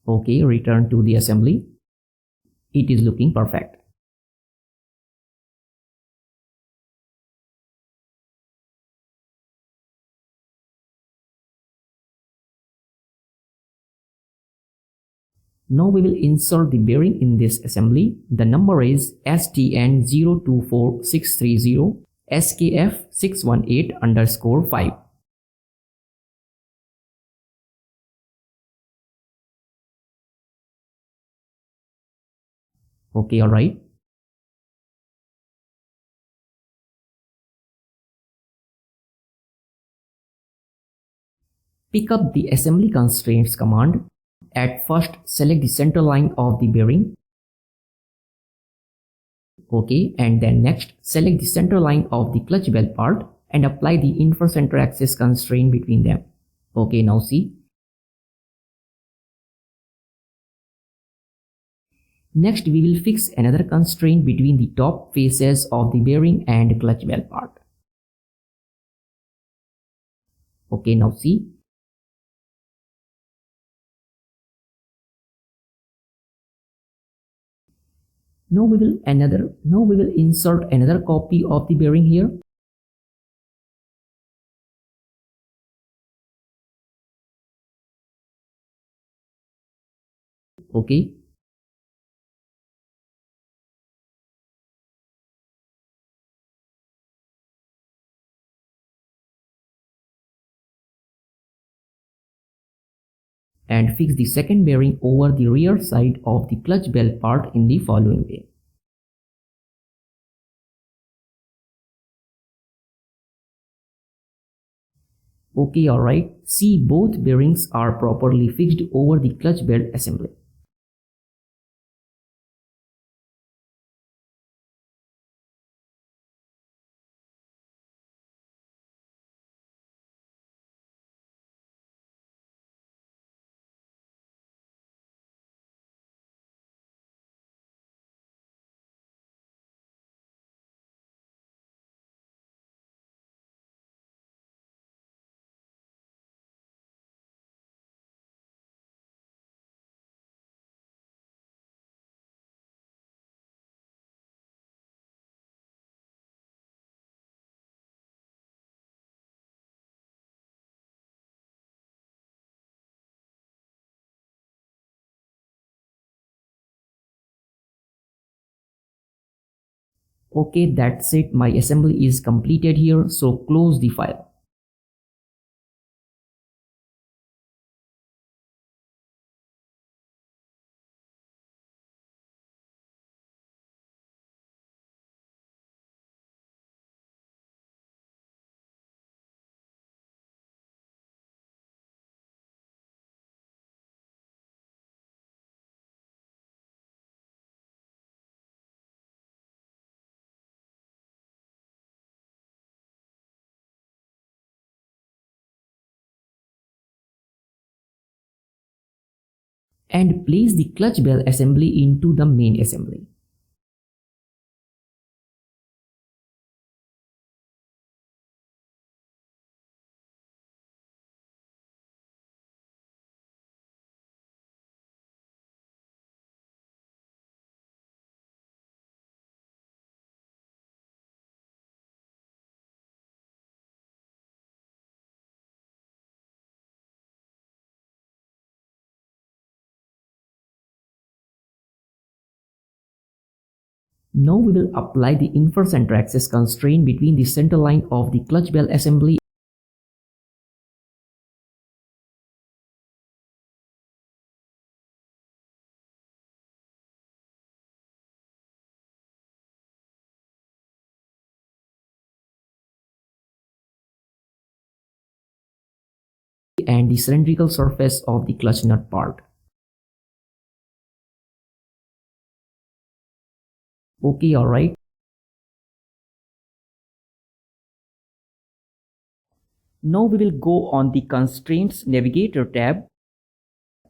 Okay, return to the assembly. It is looking perfect. Now we will insert the bearing in this assembly. The number is STN024630 SKF 618_5. Okay, alright. Pick up the assembly constraints command. At first, select the center line of the bearing. Okay, and then next, select the center line of the clutch bell part and apply the infer center axis constraint between them. Okay, now see. Next, we will fix another constraint between the top faces of the bearing and clutch bell part. Okay, now see. Now we will insert another copy of the bearing here. Okay. And fix the second bearing over the rear side of the clutch bell part in the following way. Okay, alright. See, both bearings are properly fixed over the clutch belt assembly. Okay, that's it. My assembly is completed here, so close the file. And place the clutch bell assembly into the main assembly. Now we will apply the infer center axis constraint between the center line of the clutch bell assembly and the cylindrical surface of the clutch nut part. Okay, alright. Now we will go on the Constraints Navigator tab,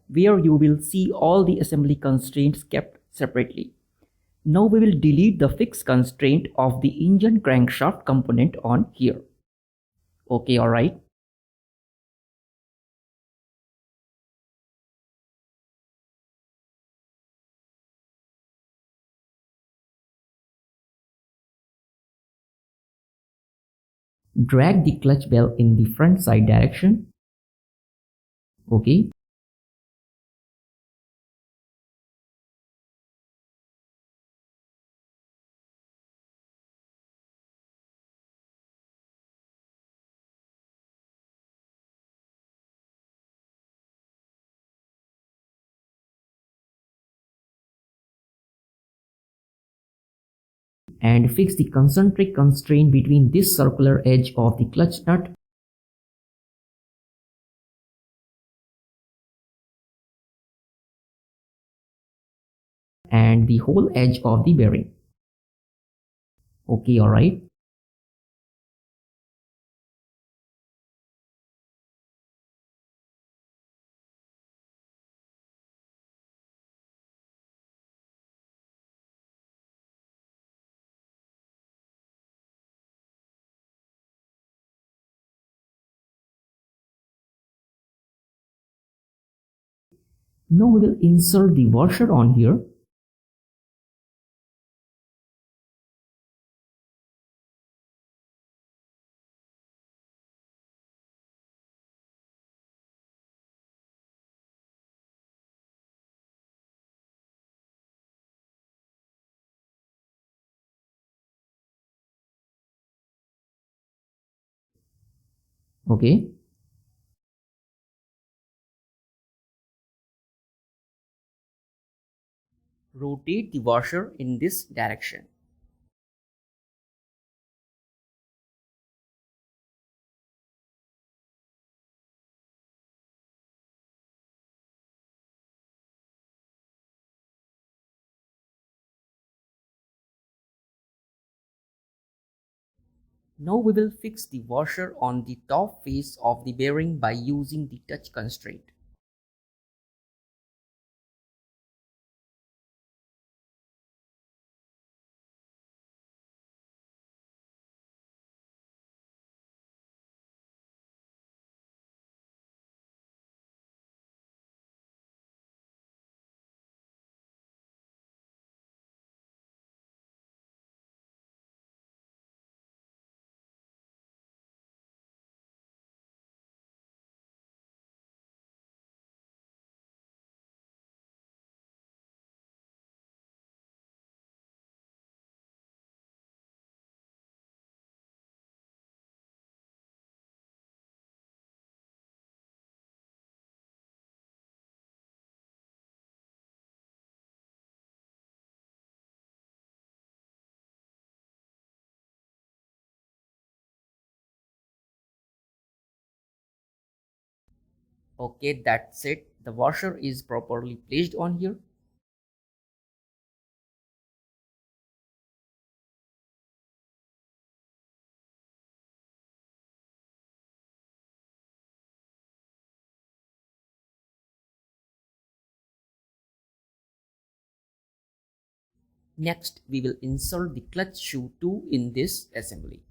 where you will see all the assembly constraints kept separately. Now we will delete the fixed constraint of the engine crankshaft component on here. Okay, alright. Drag the clutch bell in the front side direction. Okay. and fix the concentric constraint between this circular edge of the clutch nut and the whole edge of the bearing. Okay, alright. Now we will insert the washer on here. Okay. Rotate the washer in this direction. Now we will fix the washer on the top face of the bearing by using the touch constraint. Okay, that's it. The washer is properly placed on here. Next, we will insert the clutch shoe 2 in this assembly.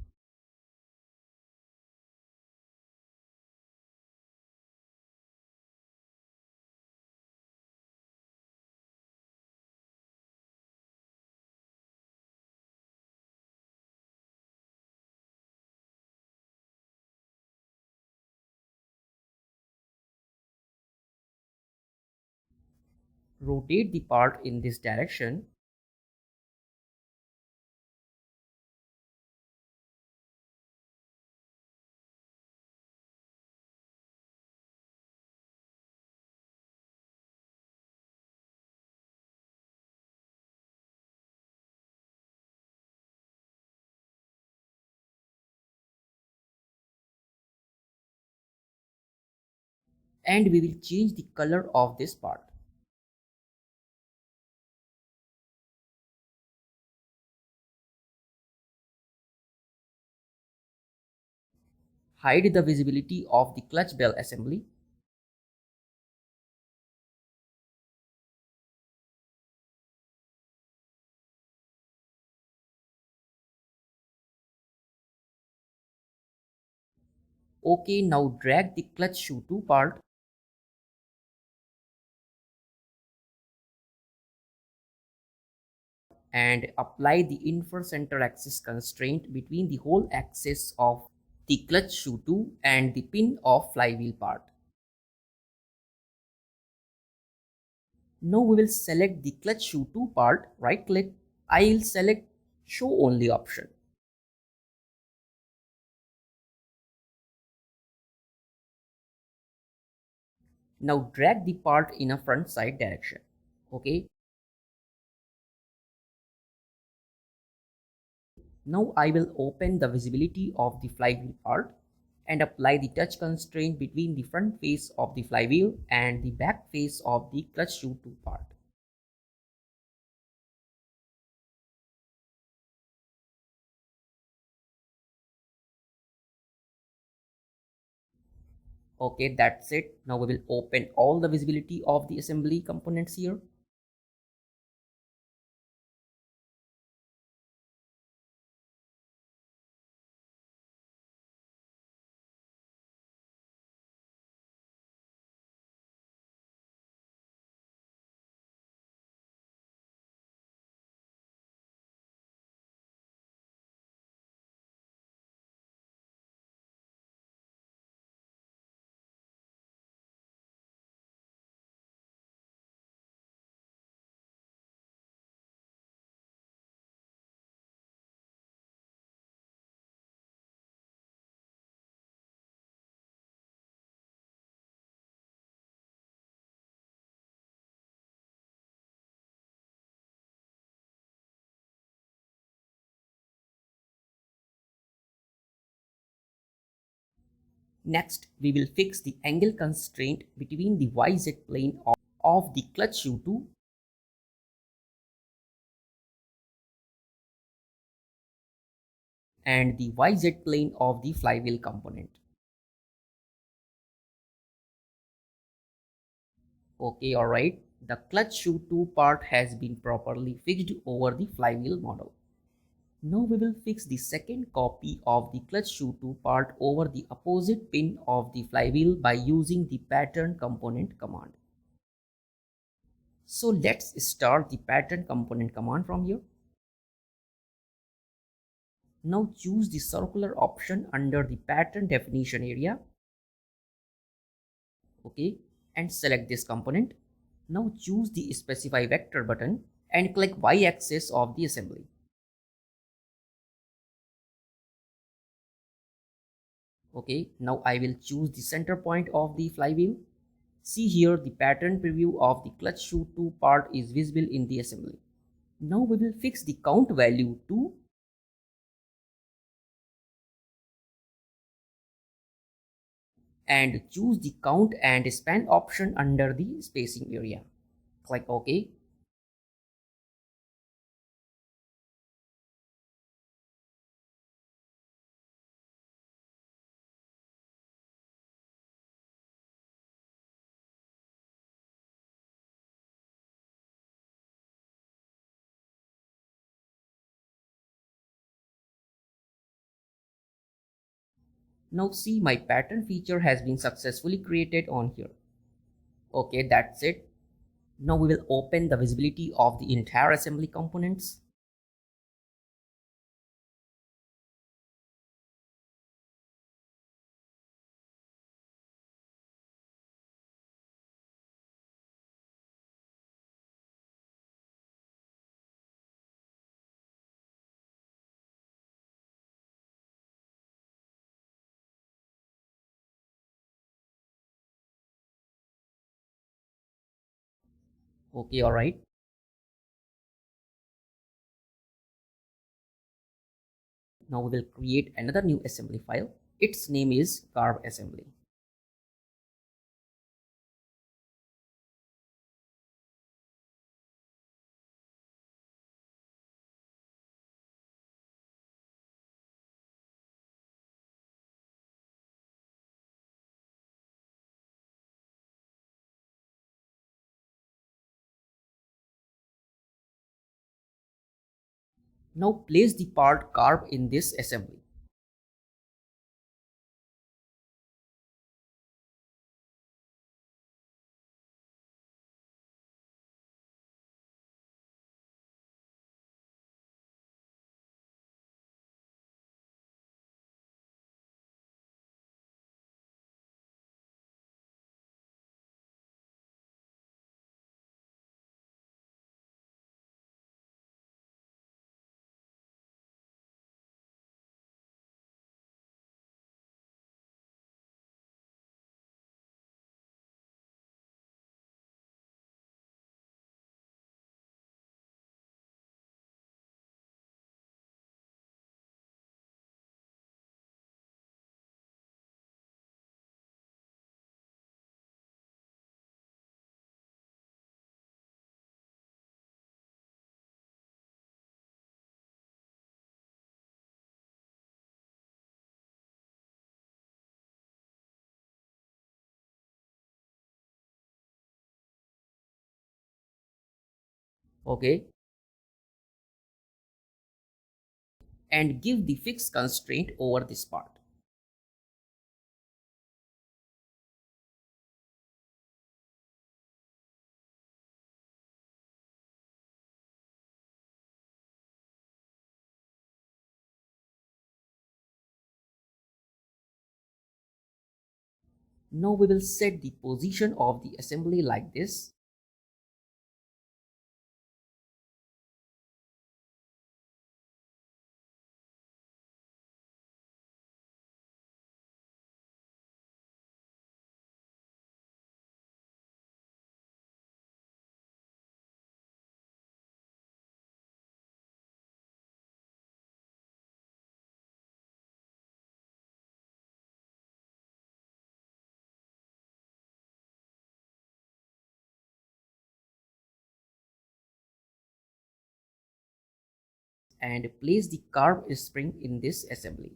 Rotate the part in this direction. And we will change the color of this part. Hide the visibility of the clutch bell assembly. Okay, now drag the clutch shoe 2 part and apply the infer center axis constraint between the whole axis of the clutch shoe 2 and the pin of flywheel part. Now we will select the clutch shoe 2 part, right click. I will select show only option. Now drag the part in a front side direction. Okay. Now I will open the visibility of the flywheel part and apply the touch constraint between the front face of the flywheel and the back face of the clutch shoe 2 part. Okay, that's it. Now we will open all the visibility of the assembly components here. Next, we will fix the angle constraint between the YZ plane of the clutch shoe 2 and the YZ plane of the flywheel component. Okay, alright. The clutch shoe 2 part has been properly fixed over the flywheel model. Now we will fix the second copy of the clutch shoe 2 part over the opposite pin of the flywheel by using the pattern component command. So let's start the pattern component command from here. Now choose the circular option under the pattern definition area. Okay, and select this component. Now choose the specify vector button and click Y axis of the assembly. Okay, now I will choose the center point of the flywheel. See here the pattern preview of the clutch shoe 2 part is visible in the assembly. Now we will fix the count value to and choose the count and span option under the spacing area. Click OK. Now see my pattern feature has been successfully created on here. Okay, that's it. Now we will open the visibility of the entire assembly components. Okay, alright. Now we will create another new assembly file. Its name is Carb Assembly. Now place the part carb in this assembly. Okay, and give the fixed constraint over this part. Now we will set the position of the assembly like this. And place the carb spring in this assembly.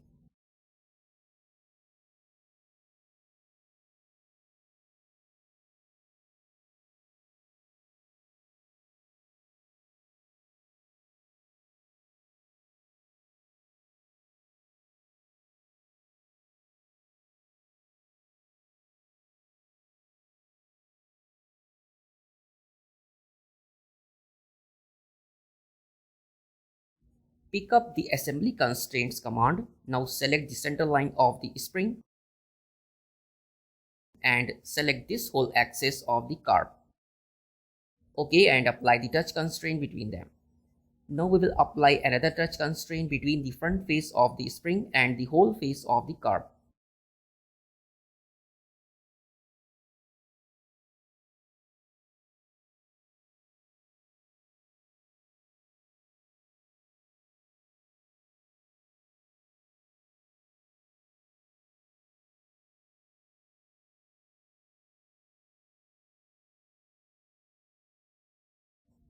Pick up the assembly constraints command. Now select the center line of the spring and select this whole axis of the carb. Okay, and apply the touch constraint between them. Now we will apply another touch constraint between the front face of the spring and the whole face of the carb.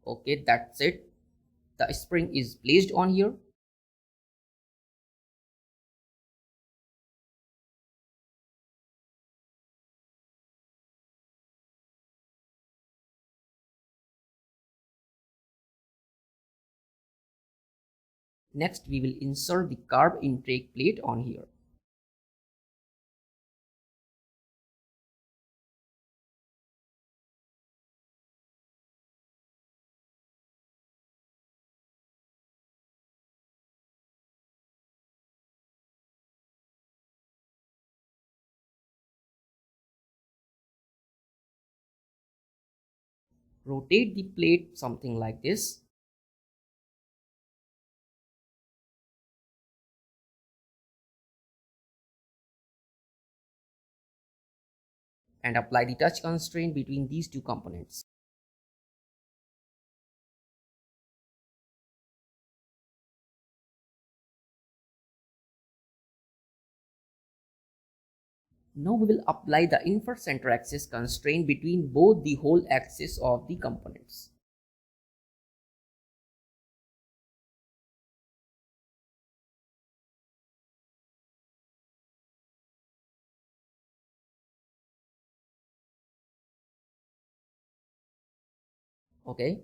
Okay, that's it. The spring is placed on here. Next, we will insert the carb intake plate on here. Rotate the plate something like this. And apply the touch constraint between these two components. Now we will apply the infer center axis constraint between both the whole axis of the components. Okay.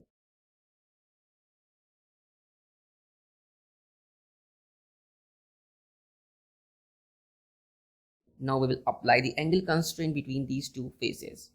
Now we will apply the angle constraint between these two faces.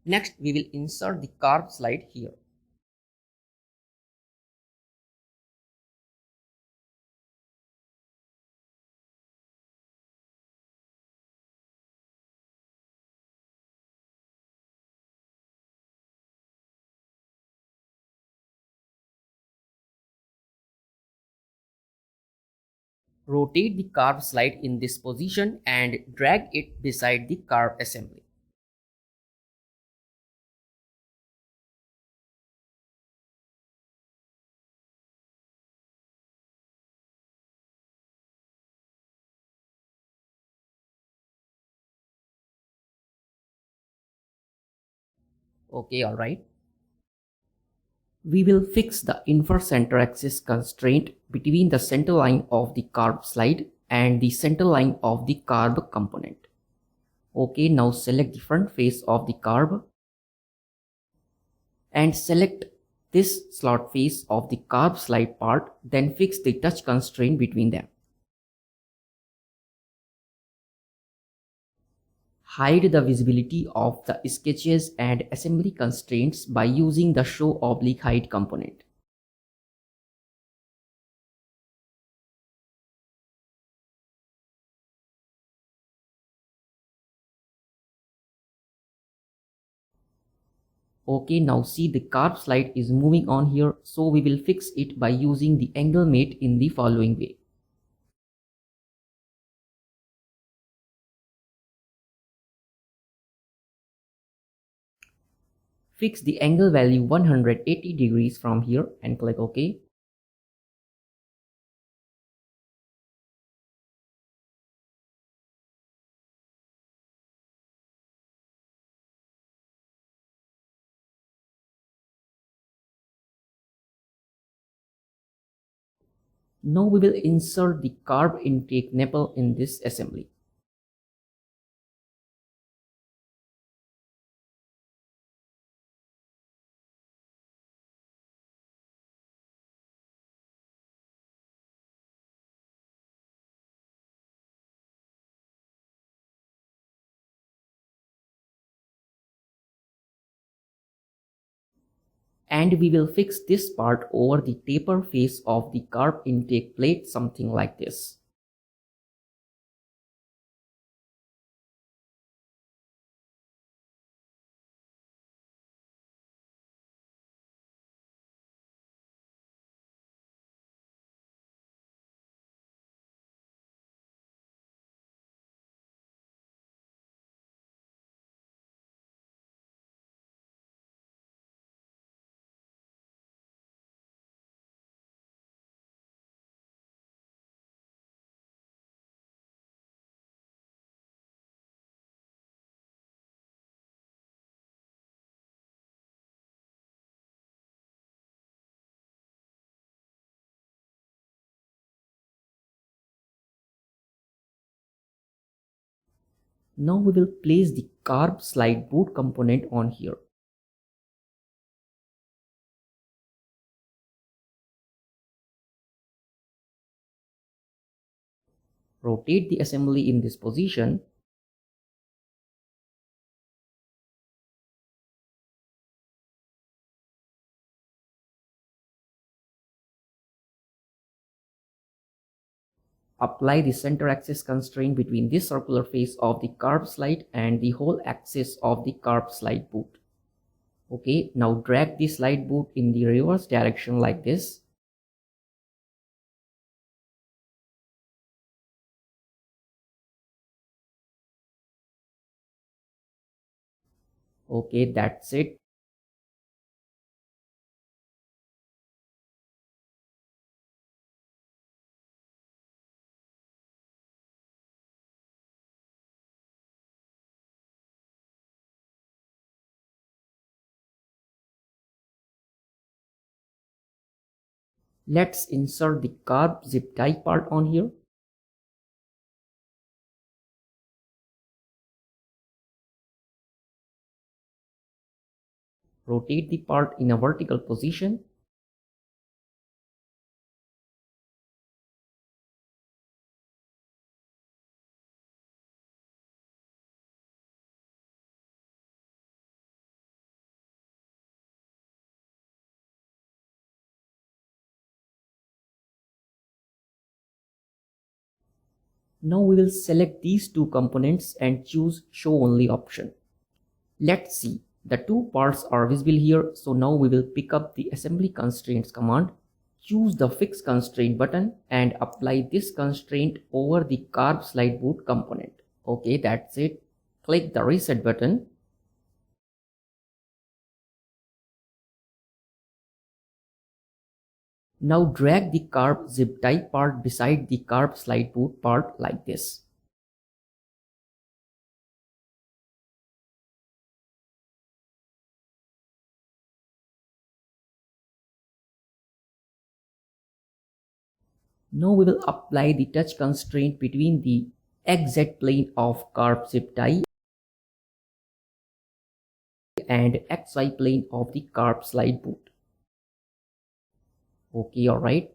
Next, we will insert the carb slide here. Rotate the carb slide in this position and drag it beside the carb assembly. Okay, alright. We will fix the inverse center axis constraint between the center line of the carb slide and the center line of the carb component. Okay, now select the front face of the carb and select this slot face of the carb slide part, then fix the touch constraint between them. Hide the visibility of the sketches and assembly constraints by using the show oblique hide component. Okay, now see the carb slide is moving on here, so we will fix it by using the angle mate in the following way. Fix the angle value 180 degrees from here and click OK. Now we will insert the carb intake nipple in this assembly. And we will fix this part over the taper face of the carb intake plate, something like this. Now we will place the carb slide boot component on here. Rotate the assembly in this position. Apply the center axis constraint between this circular face of the carb slide and the whole axis of the carb slide boot. Okay, now drag the slide boot in the reverse direction like this. Okay, that's it. Let's insert the carb zip tie part on here. Rotate the part in a vertical position. Now we will select these two components and choose show only option. Let's see, the two parts are visible here, so now we will pick up the assembly constraints command, choose the fix constraint button and apply this constraint over the carb slide boot component. Okay, that's it. Click the reset button. Now drag the carb zip tie part beside the carb slide boot part like this. Now we will apply the touch constraint between the XZ plane of Carb Zip Tie and XY plane of the Carb Slide Boot. Okay, alright.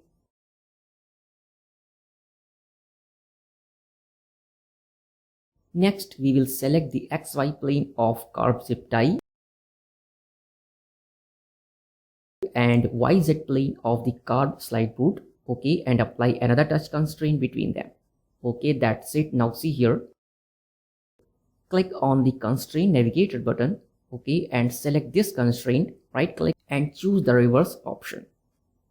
Next, we will select the XY plane of Carb Zip Tie and YZ plane of the Carb Slide Boot. Okay, and apply another touch constraint between them. Okay, that's it. Now see here. Click on the constraint navigator button. Okay, and select this constraint. Right click and choose the reverse option.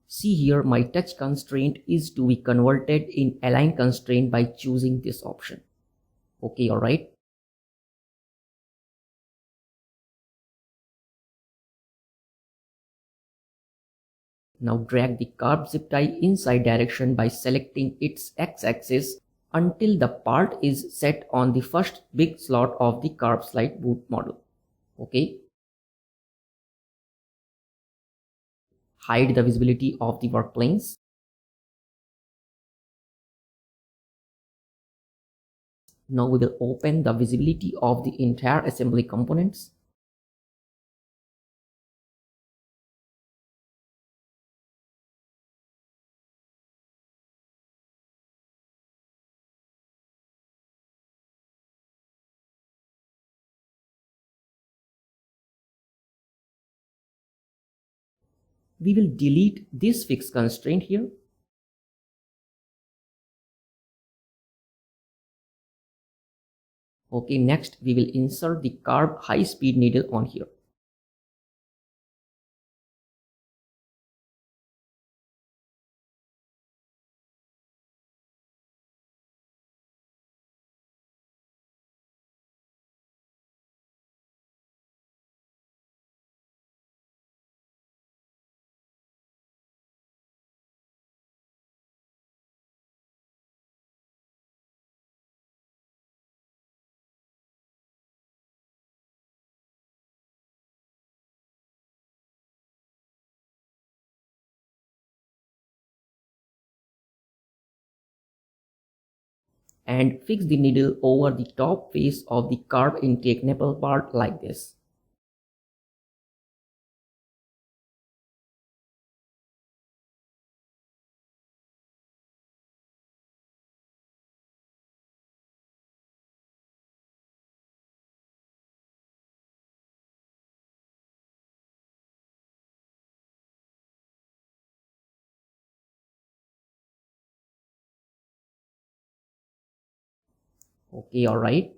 See here, my touch constraint is to be converted in align constraint by choosing this option. Okay, alright. Now drag the Carb Zip Tie inside direction by selecting its x-axis until the part is set on the first big slot of the Carb Slide Boot model. Okay. Hide the visibility of the work planes. Now we will open the visibility of the entire assembly components. We will delete this fixed constraint here. Okay, next we will insert the carb high speed needle on here. And fix the needle over the top face of the carb intake nipple part like this. Okay, alright.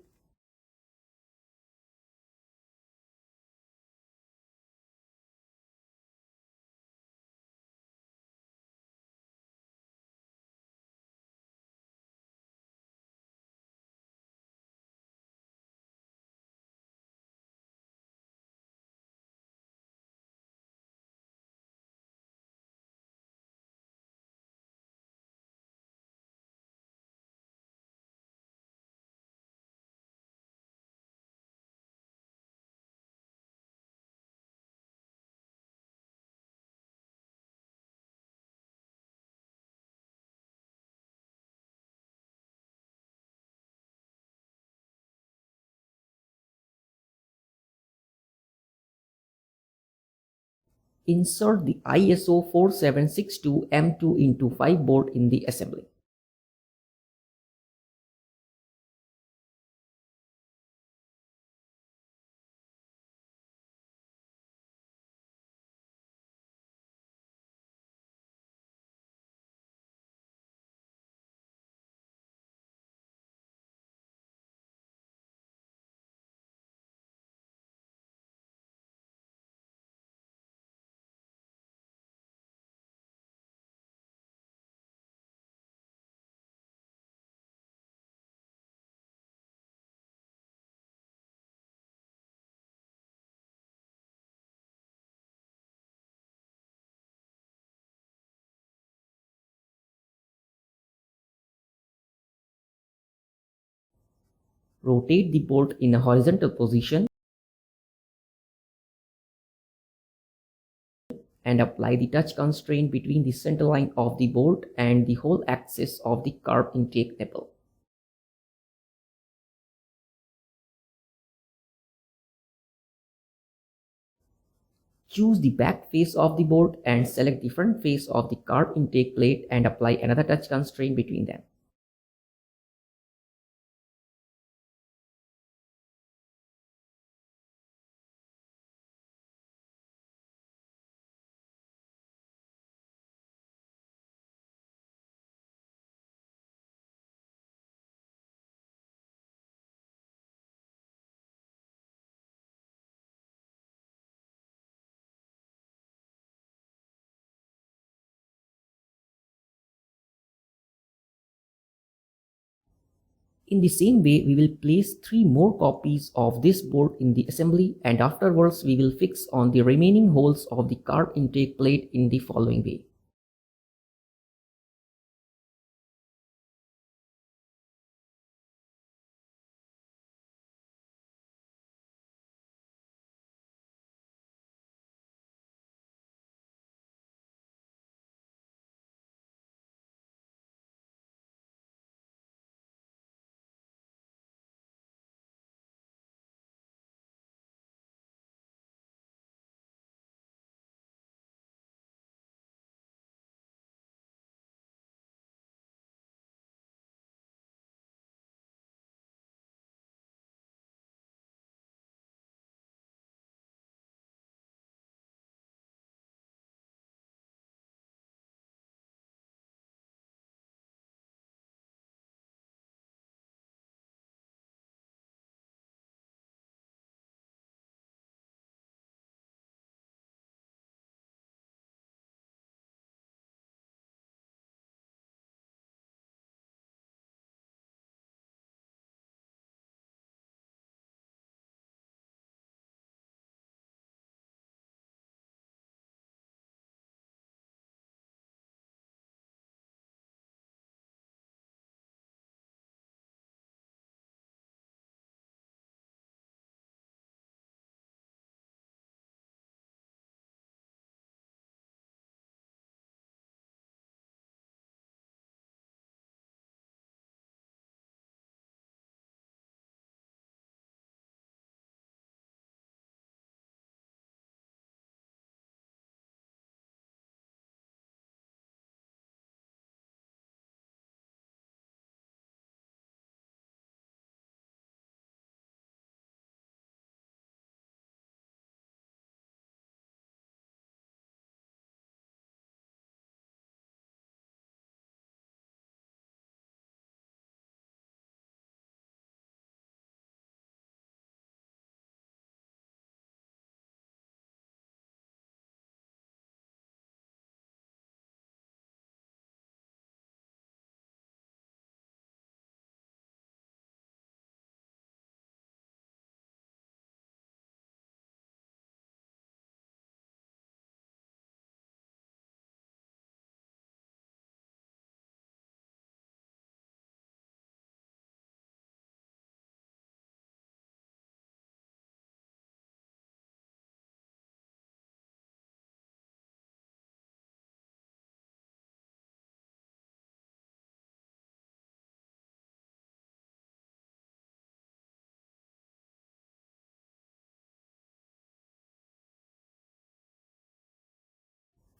Insert the ISO 4762 M2x5 board in the assembly. Rotate the bolt in a horizontal position and apply the touch constraint between the center line of the bolt and the whole axis of the carb intake nipple. Choose the back face of the bolt and select the front face of the carb intake plate and apply another touch constraint between them. In the same way, we will place 3 more copies of this bolt in the assembly, and afterwards we will fix on the remaining holes of the carb intake plate in the following way.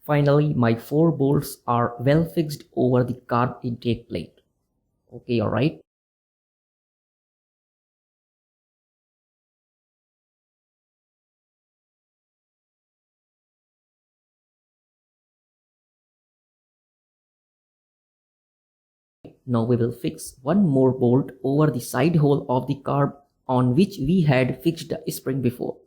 Finally, my 4 bolts are well fixed over the carb intake plate. Okay, alright. Now we will fix one more bolt over the side hole of the carb on which we had fixed the spring before.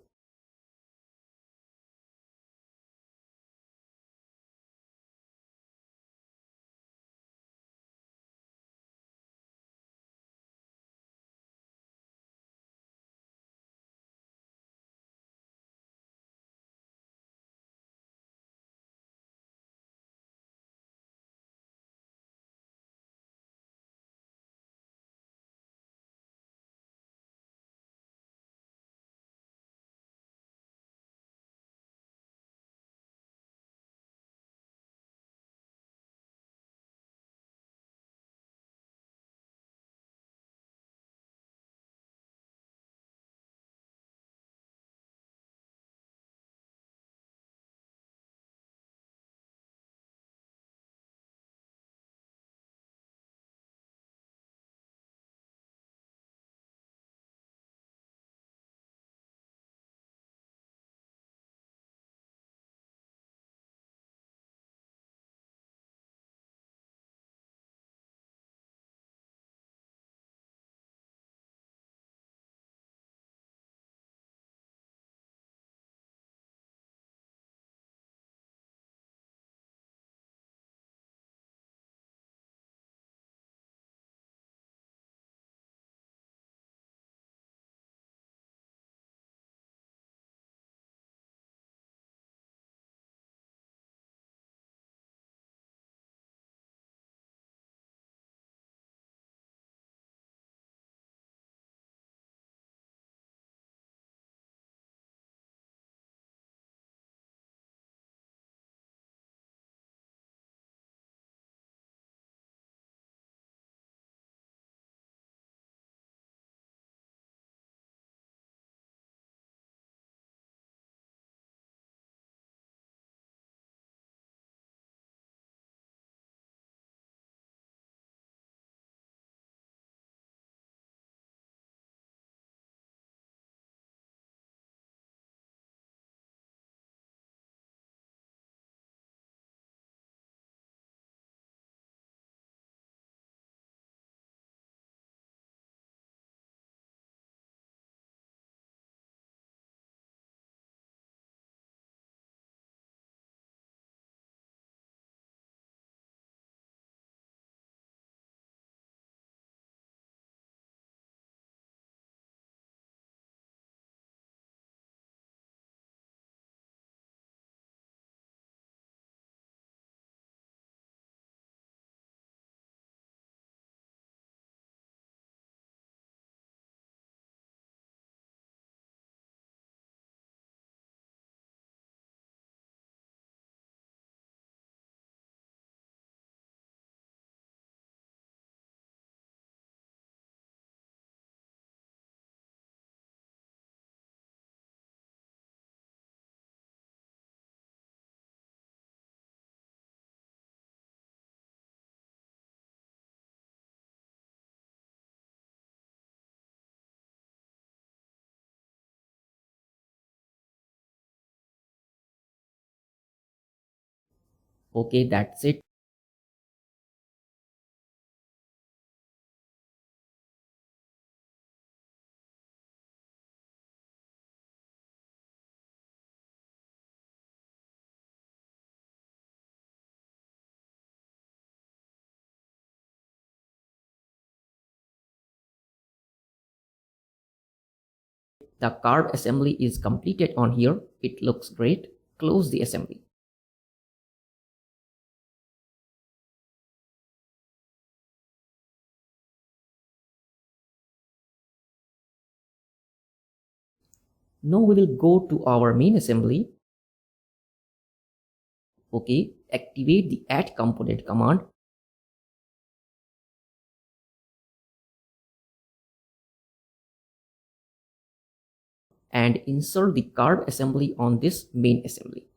Okay, that's it. The carb assembly is completed on here. It looks great. Close the assembly. Now we will go to our main assembly. Okay, activate the add component command. And insert the carb assembly on this main assembly.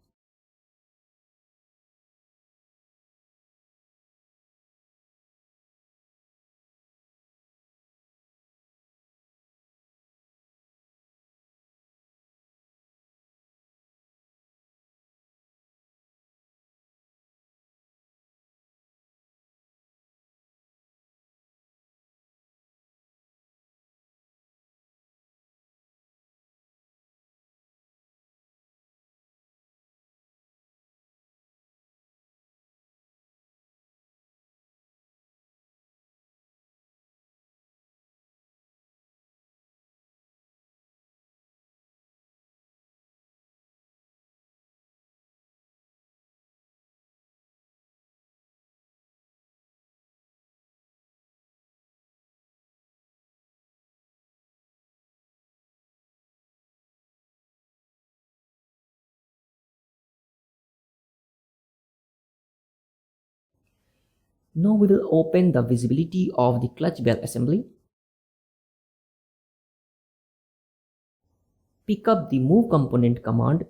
Now we will open the visibility of the clutch bell assembly. Pick up the move component command.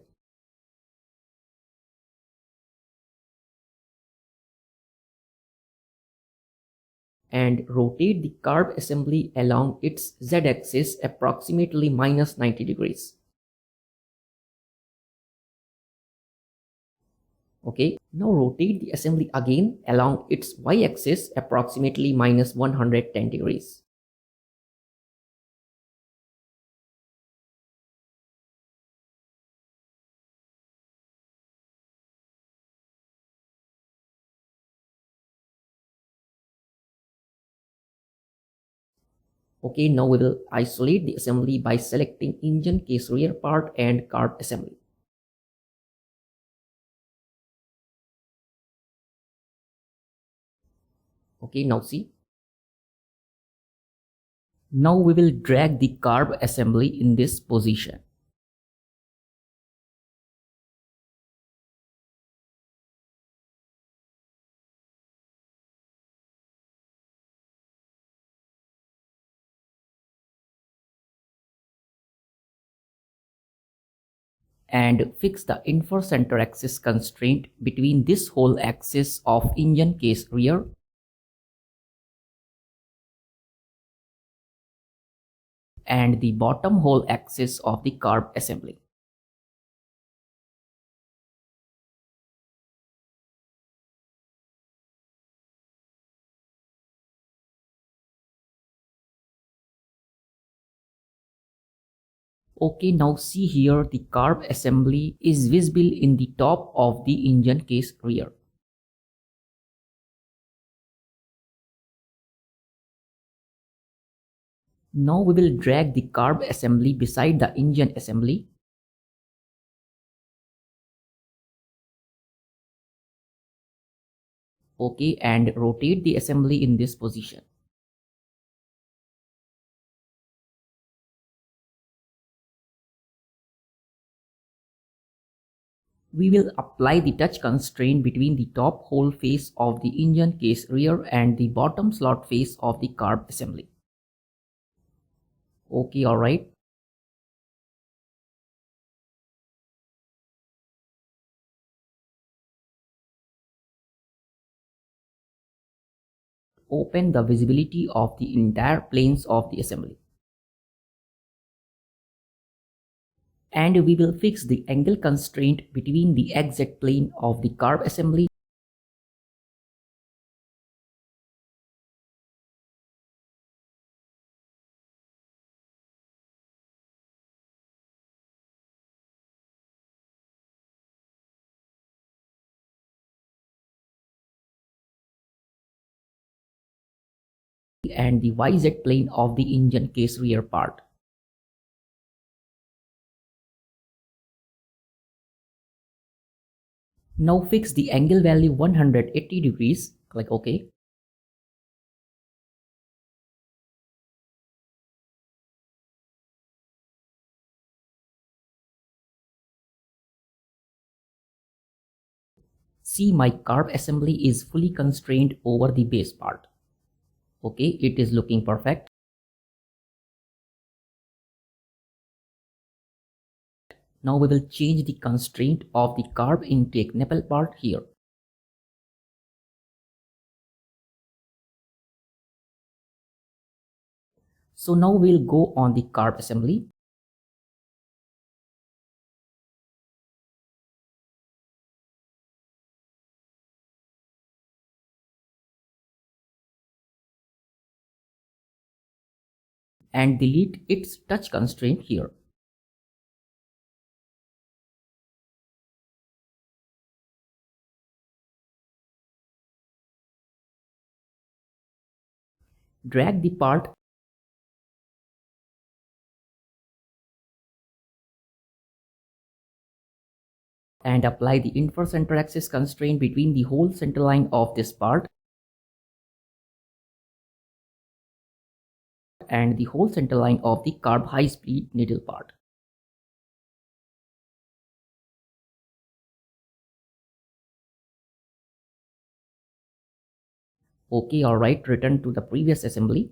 And rotate the carb assembly along its z-axis approximately -90 degrees. Okay, now rotate the assembly again along its y-axis approximately -110 degrees. Okay, now we will isolate the assembly by selecting engine case rear part and carb assembly. Okay, now see. Now we will drag the carb assembly in this position. And fix the infer center axis constraint between this whole axis of engine case rear and the bottom hole axis of the carb assembly. Okay, now see here the carb assembly is visible in the top of the engine case rear. Now we will drag the carb assembly beside the engine assembly. Okay, and rotate the assembly in this position. We will apply the touch constraint between the top hole face of the engine case rear and the bottom slot face of the carb assembly. Okay, alright. Open the visibility of the entire planes of the assembly. And we will fix the angle constraint between the exit plane of the carb assembly and the YZ plane of the engine case rear part. Now fix the angle value 180 degrees, click OK. See, my carb assembly is fully constrained over the base part. Okay, it is looking perfect. Now we will change the constraint of the carb intake nipple part here. So now we'll go on the carb assembly. And delete its touch constraint here. Drag the part and apply the infer center axis constraint between the whole center line of this part and the whole center line of the carb high speed needle part. Okay, alright, return to the previous assembly.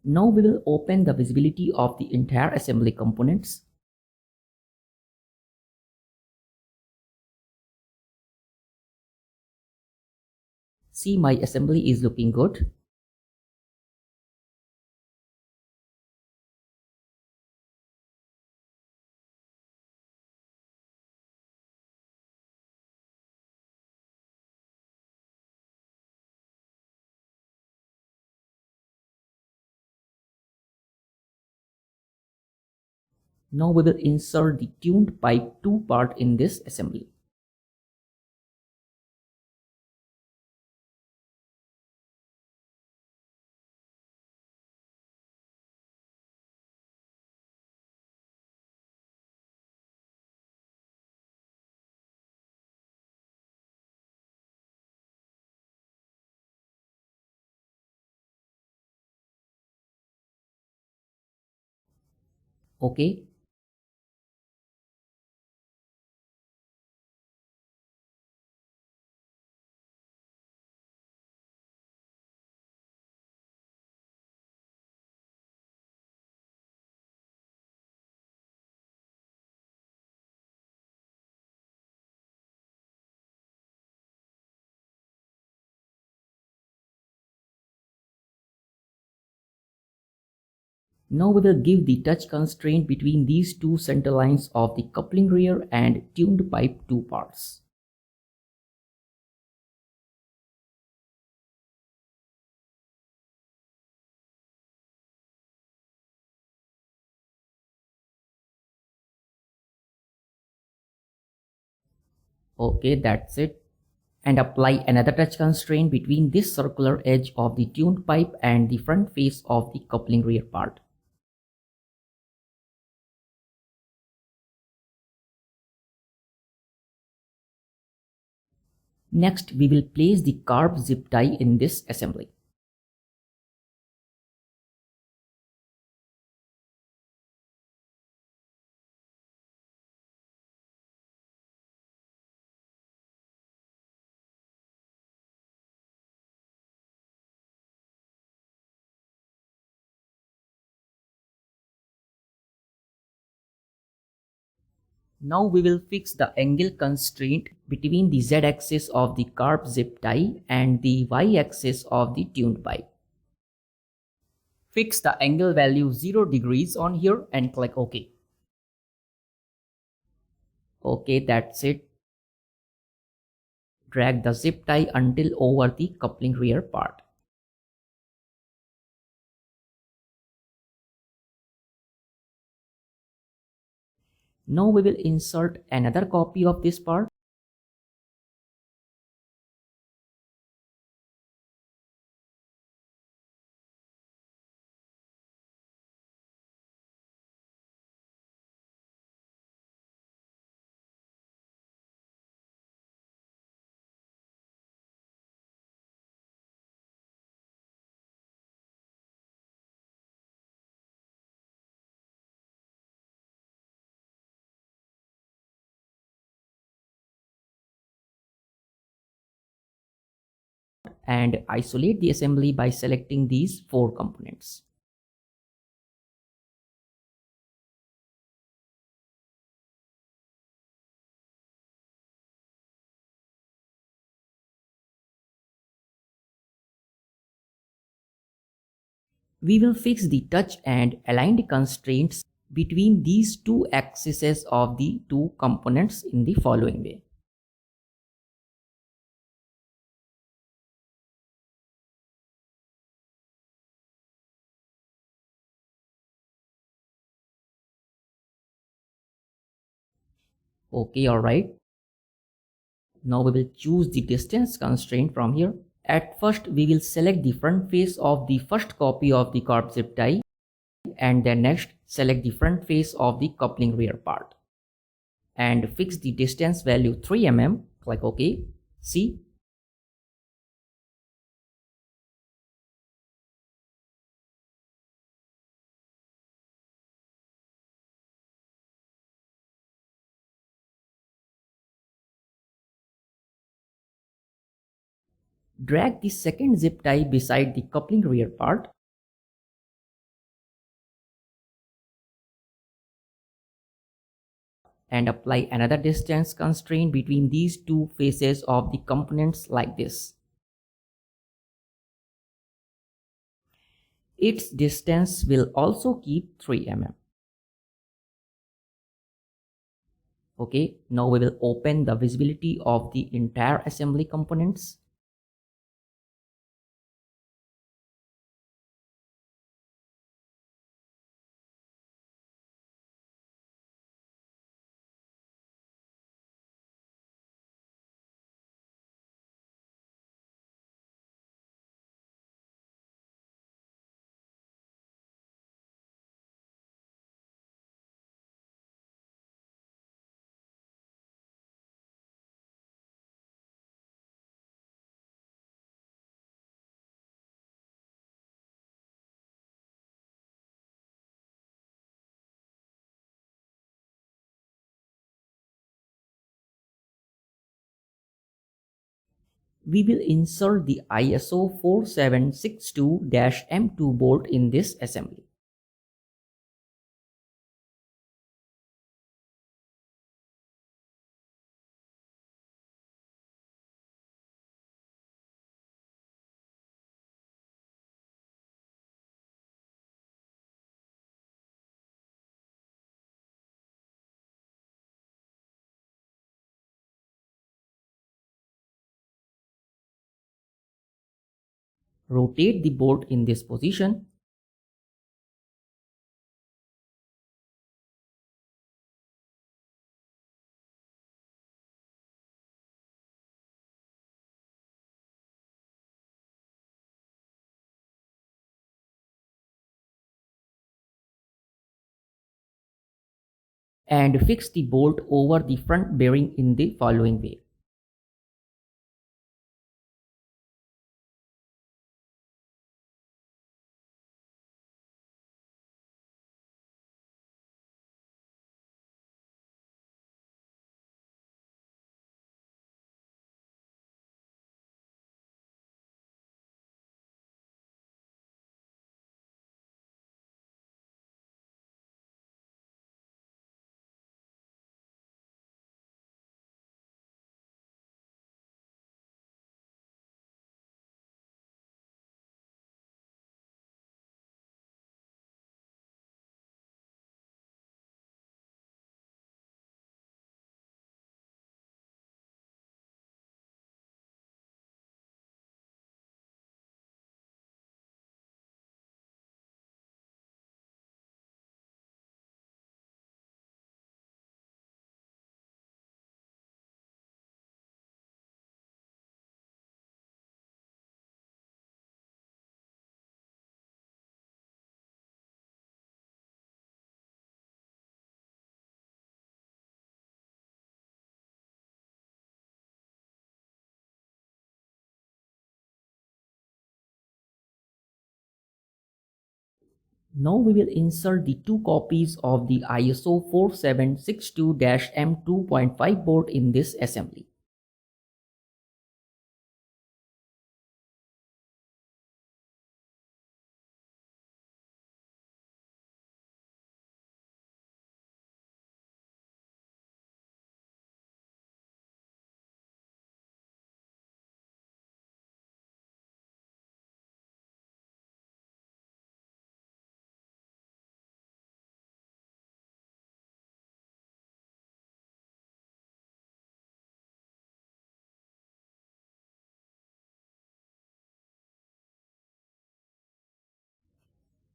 Now we will open the visibility of the entire assembly components. See, my assembly is looking good. Now we will insert the tuned pipe 2 part in this assembly. Okay. Now we will give the touch constraint between these two center lines of the coupling rear and tuned pipe 2 parts. Okay, that's it. And apply another touch constraint between this circular edge of the tuned pipe and the front face of the coupling rear part. Next, we will place the carb zip tie in this assembly. Now we will fix the angle constraint between the z-axis of the carb zip tie and the y-axis of the tuned pipe. Fix the angle value 0 degrees on here and click OK. Okay, that's it. drag the zip tie until over the coupling rear part. Now we will insert another copy of this part. And isolate the assembly by selecting these 4 components. We will fix the touch and aligned constraints between these 2 axes of the 2 components in the following way. Okay, alright. Now we will choose the distance constraint from here. At first, we will select the front face of the first copy of the carb zip tie, and then next select the front face of the coupling rear part. And fix the distance value 3 mm, click OK. See, drag the second zip tie beside the coupling rear part. And apply another distance constraint between these 2 faces of the components like this. Its distance will also keep 3 mm. Okay, now we will open the visibility of the entire assembly components. We will insert the ISO 4762-M2 bolt in this assembly. Rotate the bolt in this position. And fix the bolt over the front bearing in the following way. Now we will insert the two copies of the ISO 4762-M2.5 board in this assembly.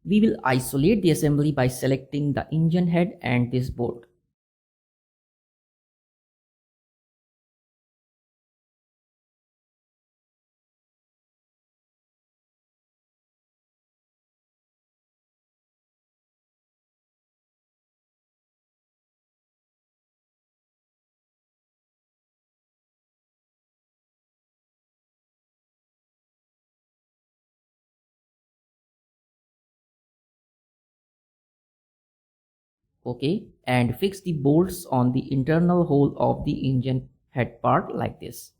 We will isolate the assembly by selecting the engine head and this board. Okay, and fix the bolts on the internal hole of the engine head part like this.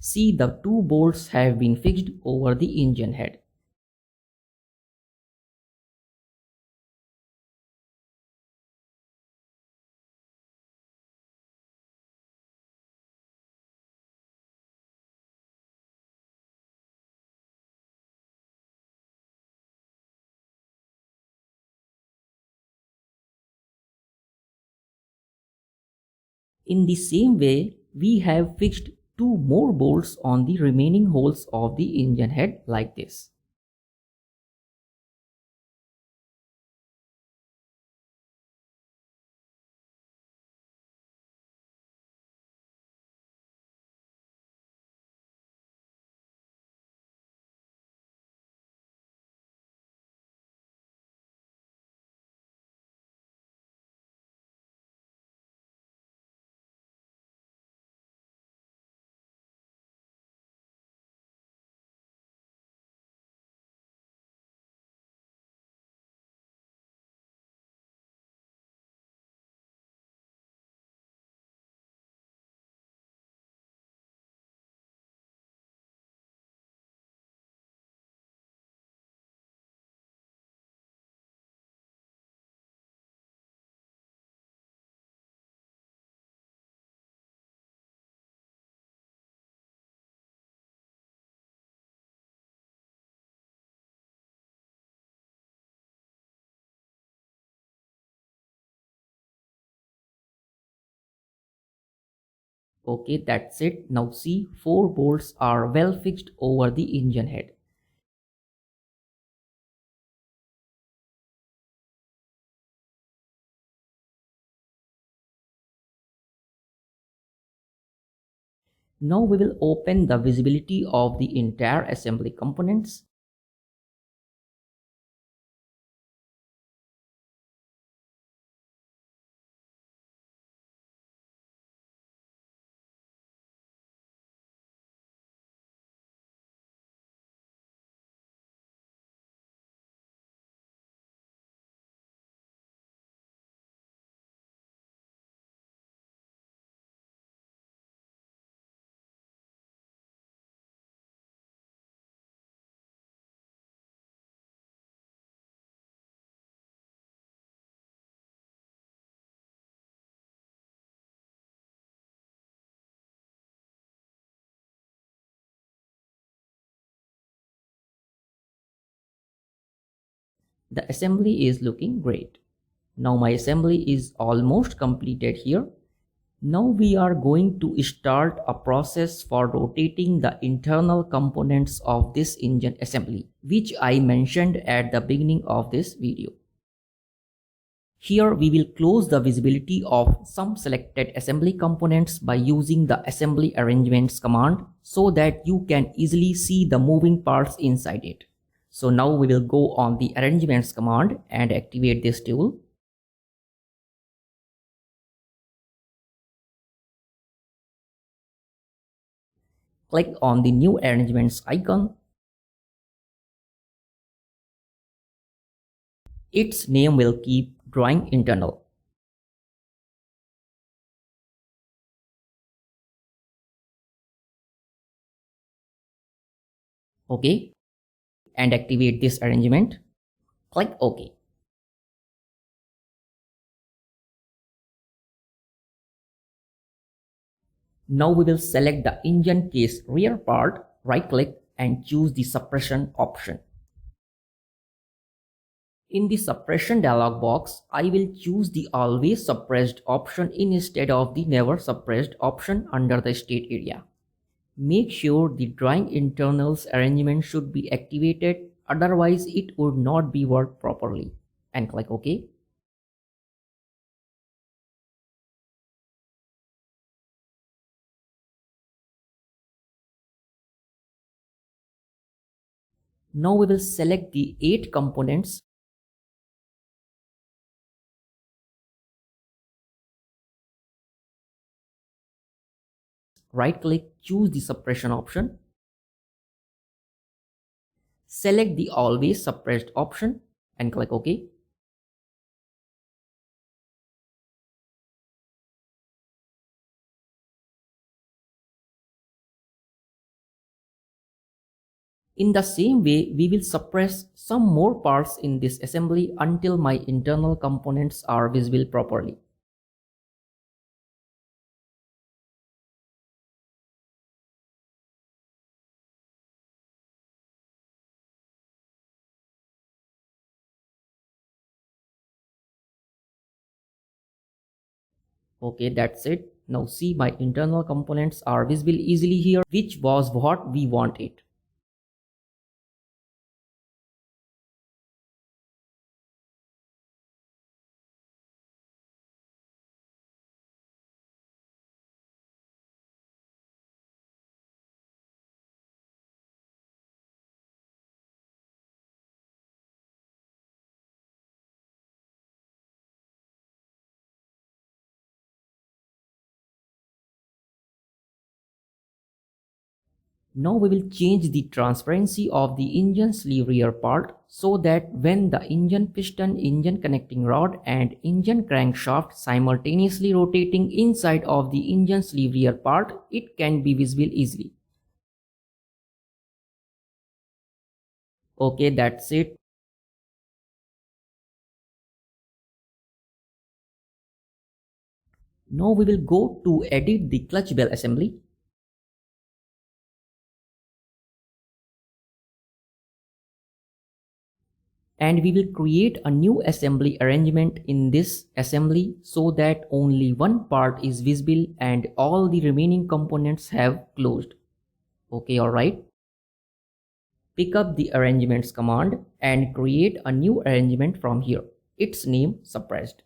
See, the two bolts have been fixed over the engine head. In the same way, we have fixed two more bolts on the remaining holes of the engine head like this. Okay, that's it. Now see, four bolts are well fixed over the engine head. Now we will open the visibility of the entire assembly components. The assembly is looking great. Now my assembly is almost completed here. Now we are going to start a process for rotating the internal components of this engine assembly, which I mentioned at the beginning of this video. Here we will close the visibility of some selected assembly components by using the assembly arrangements command so that you can easily see the moving parts inside it. So now we will go on the arrangements command and activate this tool. Click on the new arrangements icon. Its name will keep drawing internal. OK. And activate this arrangement. Click OK. Now we will select the engine case rear part, right click and choose the suppression option. In the suppression dialog box, I will choose the always suppressed option instead of the never suppressed option under the state area. Make sure the drawing internals arrangement should be activated, otherwise it would not be work properly. And click OK. Now we will select the 8 components. Right click, choose the suppression option. Select the always suppressed option and click OK. In the same way, we will suppress some more parts in this assembly until my internal components are visible properly. Okay, that's it. Now see, my internal components are visible easily here, which was what we wanted. Now we will change the transparency of the engine sleeve rear part so that when the engine piston, engine connecting rod and engine crankshaft simultaneously rotating inside of the engine sleeve rear part, it can be visible easily. Okay, that's it. Now we will go to edit the clutch bell assembly. And we will create a new assembly arrangement in this assembly so that only one part is visible and all the remaining components have closed. Okay, alright. Pick up the arrangements command and create a new arrangement from here. Its name suppressed.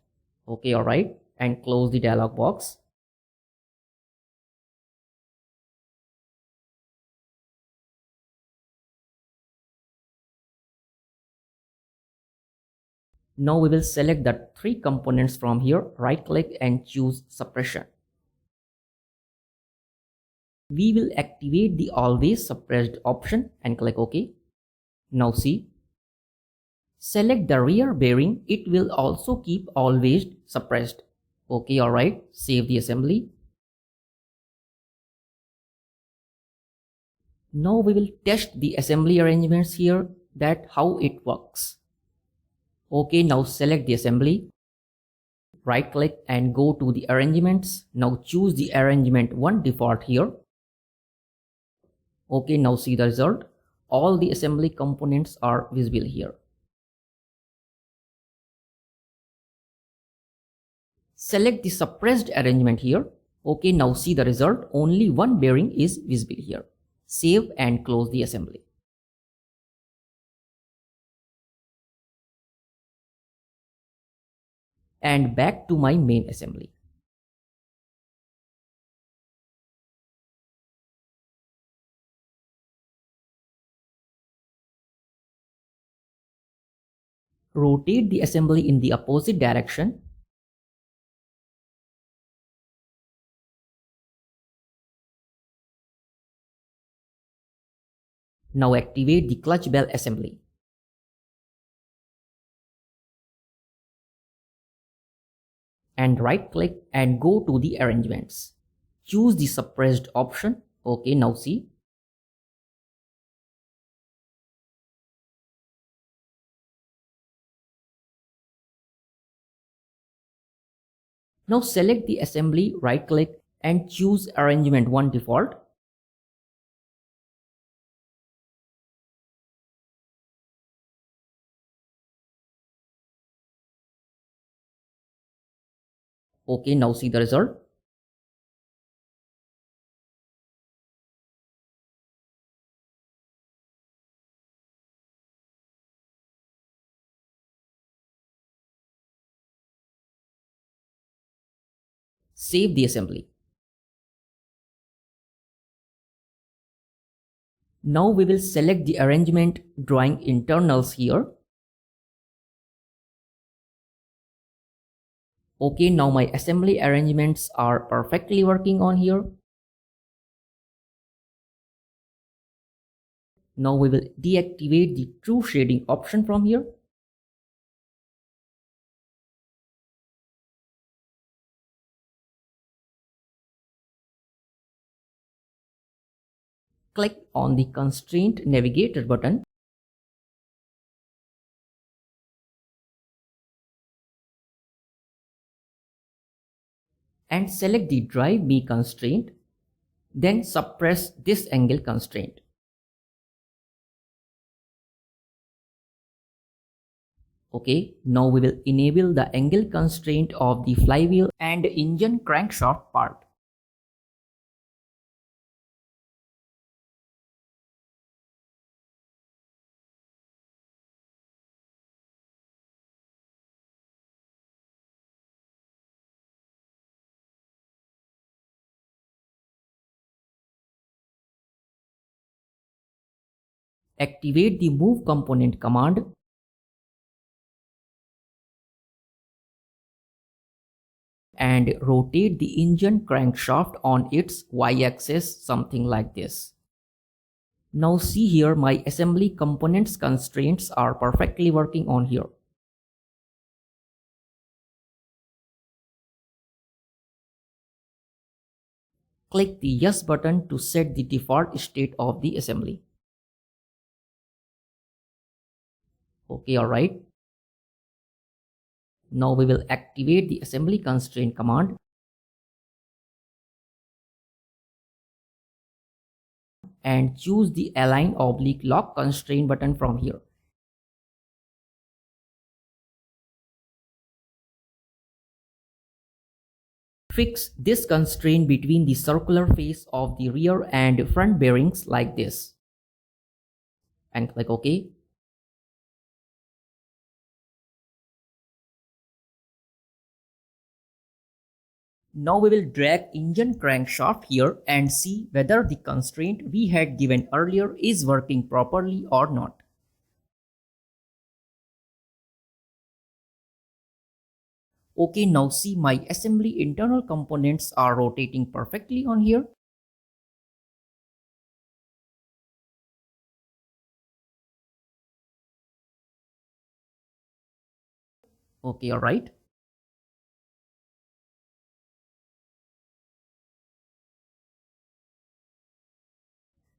Okay, alright. And close the dialog box. Now we will select the three components from here, right click and choose suppression. We will activate the always suppressed option and click OK. Now see, select the rear bearing, it will also keep always suppressed. OK, alright, save the assembly. Now we will test the assembly arrangements here, that how it works. OK, now select the assembly. Right click and go to the arrangements. Now choose the arrangement 1 default here. OK, now see the result. All the assembly components are visible here. Select the suppressed arrangement here. OK, now see the result. Only one bearing is visible here. Save and close the assembly. And back to my main assembly. Rotate the assembly in the opposite direction. Now activate the clutch bell assembly. And right click and go to the arrangements. Choose the suppressed option. OK, now see. Now select the assembly, right click and choose arrangement 1 default. OK, now see the result. Save the assembly. Now we will select the arrangement drawing internals here. OK, now my assembly arrangements are perfectly working on here. Now we will deactivate the true shading option from here. Click on the Constraint Navigator button. And select the Drive B constraint. Then suppress this angle constraint. Okay, now we will enable the angle constraint of the flywheel and engine crankshaft part. Activate the Move Component command. And rotate the engine crankshaft on its y-axis, something like this. Now see here, my assembly components constraints are perfectly working on here. Click the Yes button to set the default state of the assembly. Okay, alright. Now we will activate the assembly constraint command. And choose the Align/Lock constraint button from here. Fix this constraint between the circular face of the rear and front bearings like this. And click OK. Now we will drag engine crankshaft here and see whether the constraint we had given earlier is working properly or not. Okay, now see my assembly internal components are rotating perfectly on here. Okay, alright.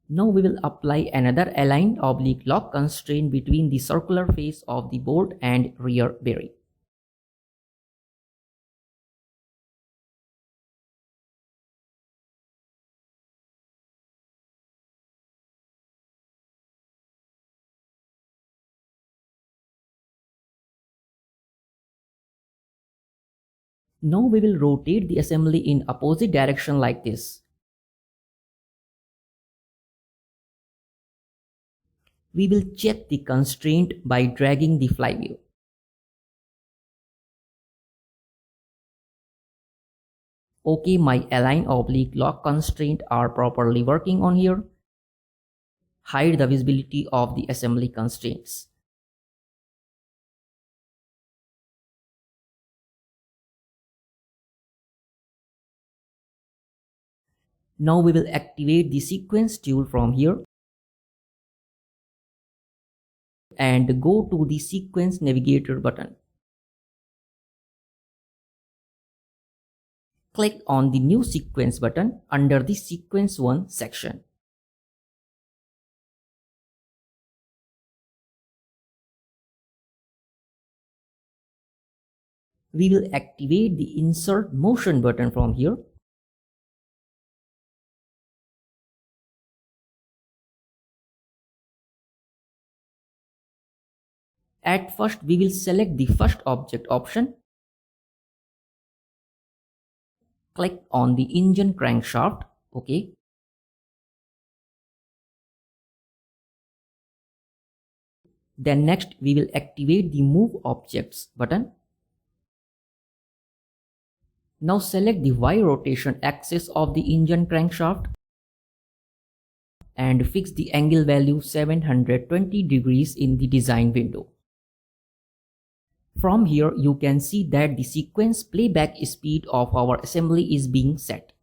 Now we will apply another aligned oblique lock constraint between the circular face of the board and rear bearing. Now we will rotate the assembly in opposite direction like this. We will check the constraint by dragging the flywheel. Okay, my align oblique lock constraint are properly working on here. Hide the visibility of the assembly constraints. Now we will activate the sequence tool from here and go to the sequence navigator button. Click on the new sequence button under the sequence 1 section. We will activate the insert motion button from here. At first, we will select the first object option. Click on the engine crankshaft. Okay. Then next, we will activate the move objects button. Now select the Y rotation axis of the engine crankshaft and fix the angle value 720 degrees in the design window. From here, you can see that the sequence playback speed of our assembly is being set.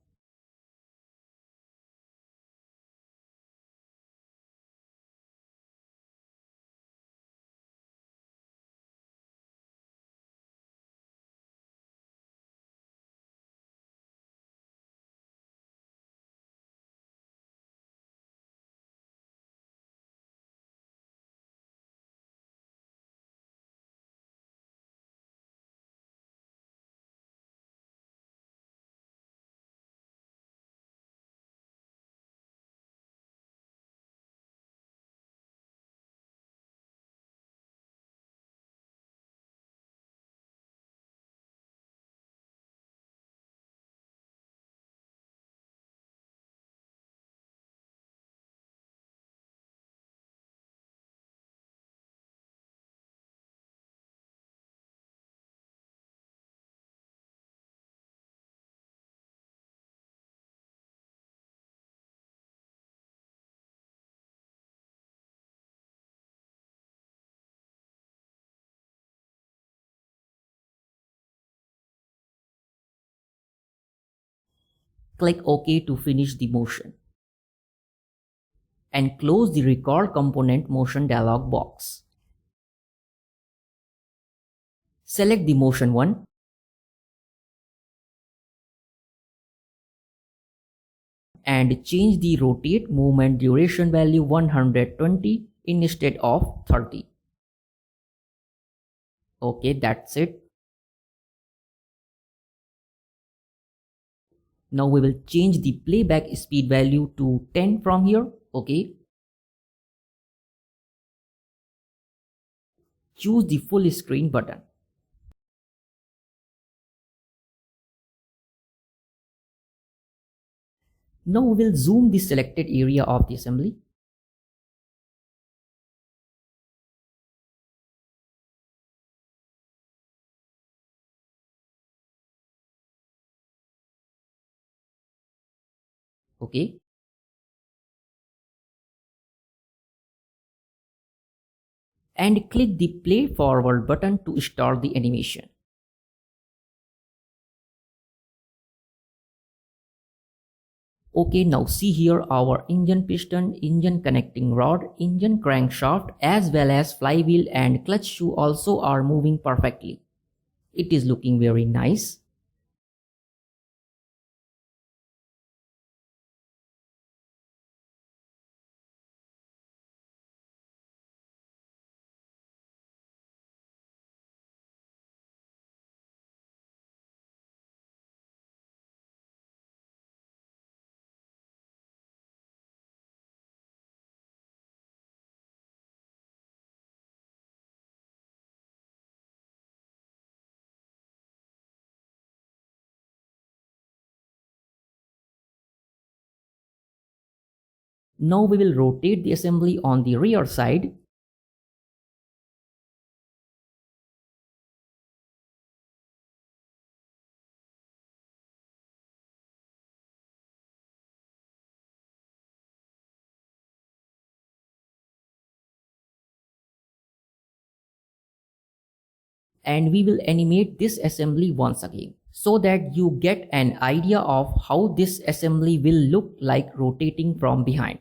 Click OK to finish the motion. And close the Record Component Motion dialog box. Select the motion one and change the rotate movement duration value 120 instead of 30. Okay, that's it. Now we will change the playback speed value to 10 from here. Okay. Choose the full screen button. Now we will zoom the selected area of the assembly. Okay. And click the play forward button to start the animation. Okay, now see here our engine piston, engine connecting rod, engine crankshaft as well as flywheel and clutch shoe also are moving perfectly. It is looking very nice. Now we will rotate the assembly on the rear side. And we will animate this assembly once again so that you get an idea of how this assembly will look like rotating from behind.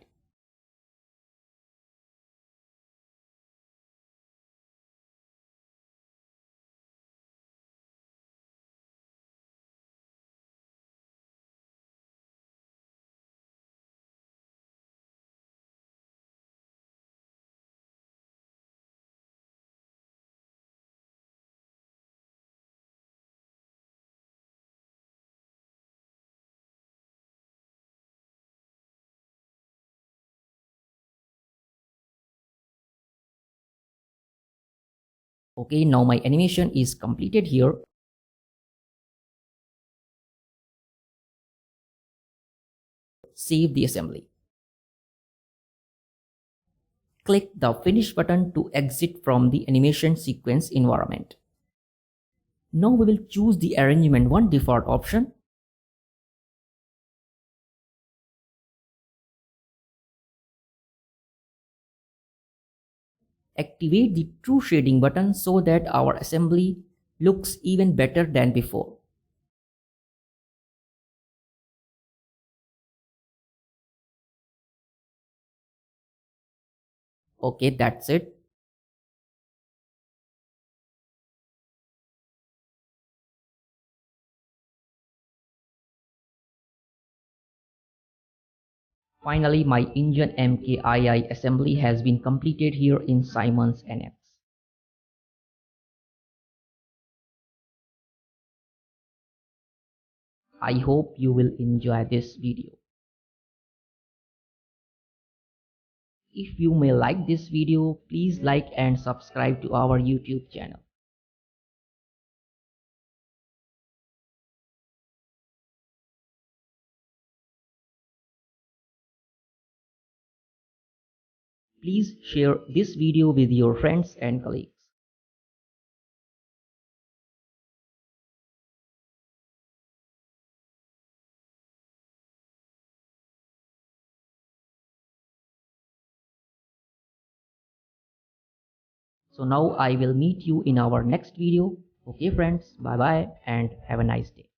Okay, now my animation is completed here. Save the assembly. Click the finish button to exit from the animation sequence environment. Now we will choose the arrangement 1 default option. Activate the true shading button so that our assembly looks even better than before. Okay, that's it. Finally, my Engine MKII assembly has been completed here in Siemens NX. I hope you will enjoy this video. If you may like this video, please like and subscribe to our YouTube channel. Please share this video with your friends and colleagues. So now I will meet you in our next video. Okay friends, bye bye and have a nice day.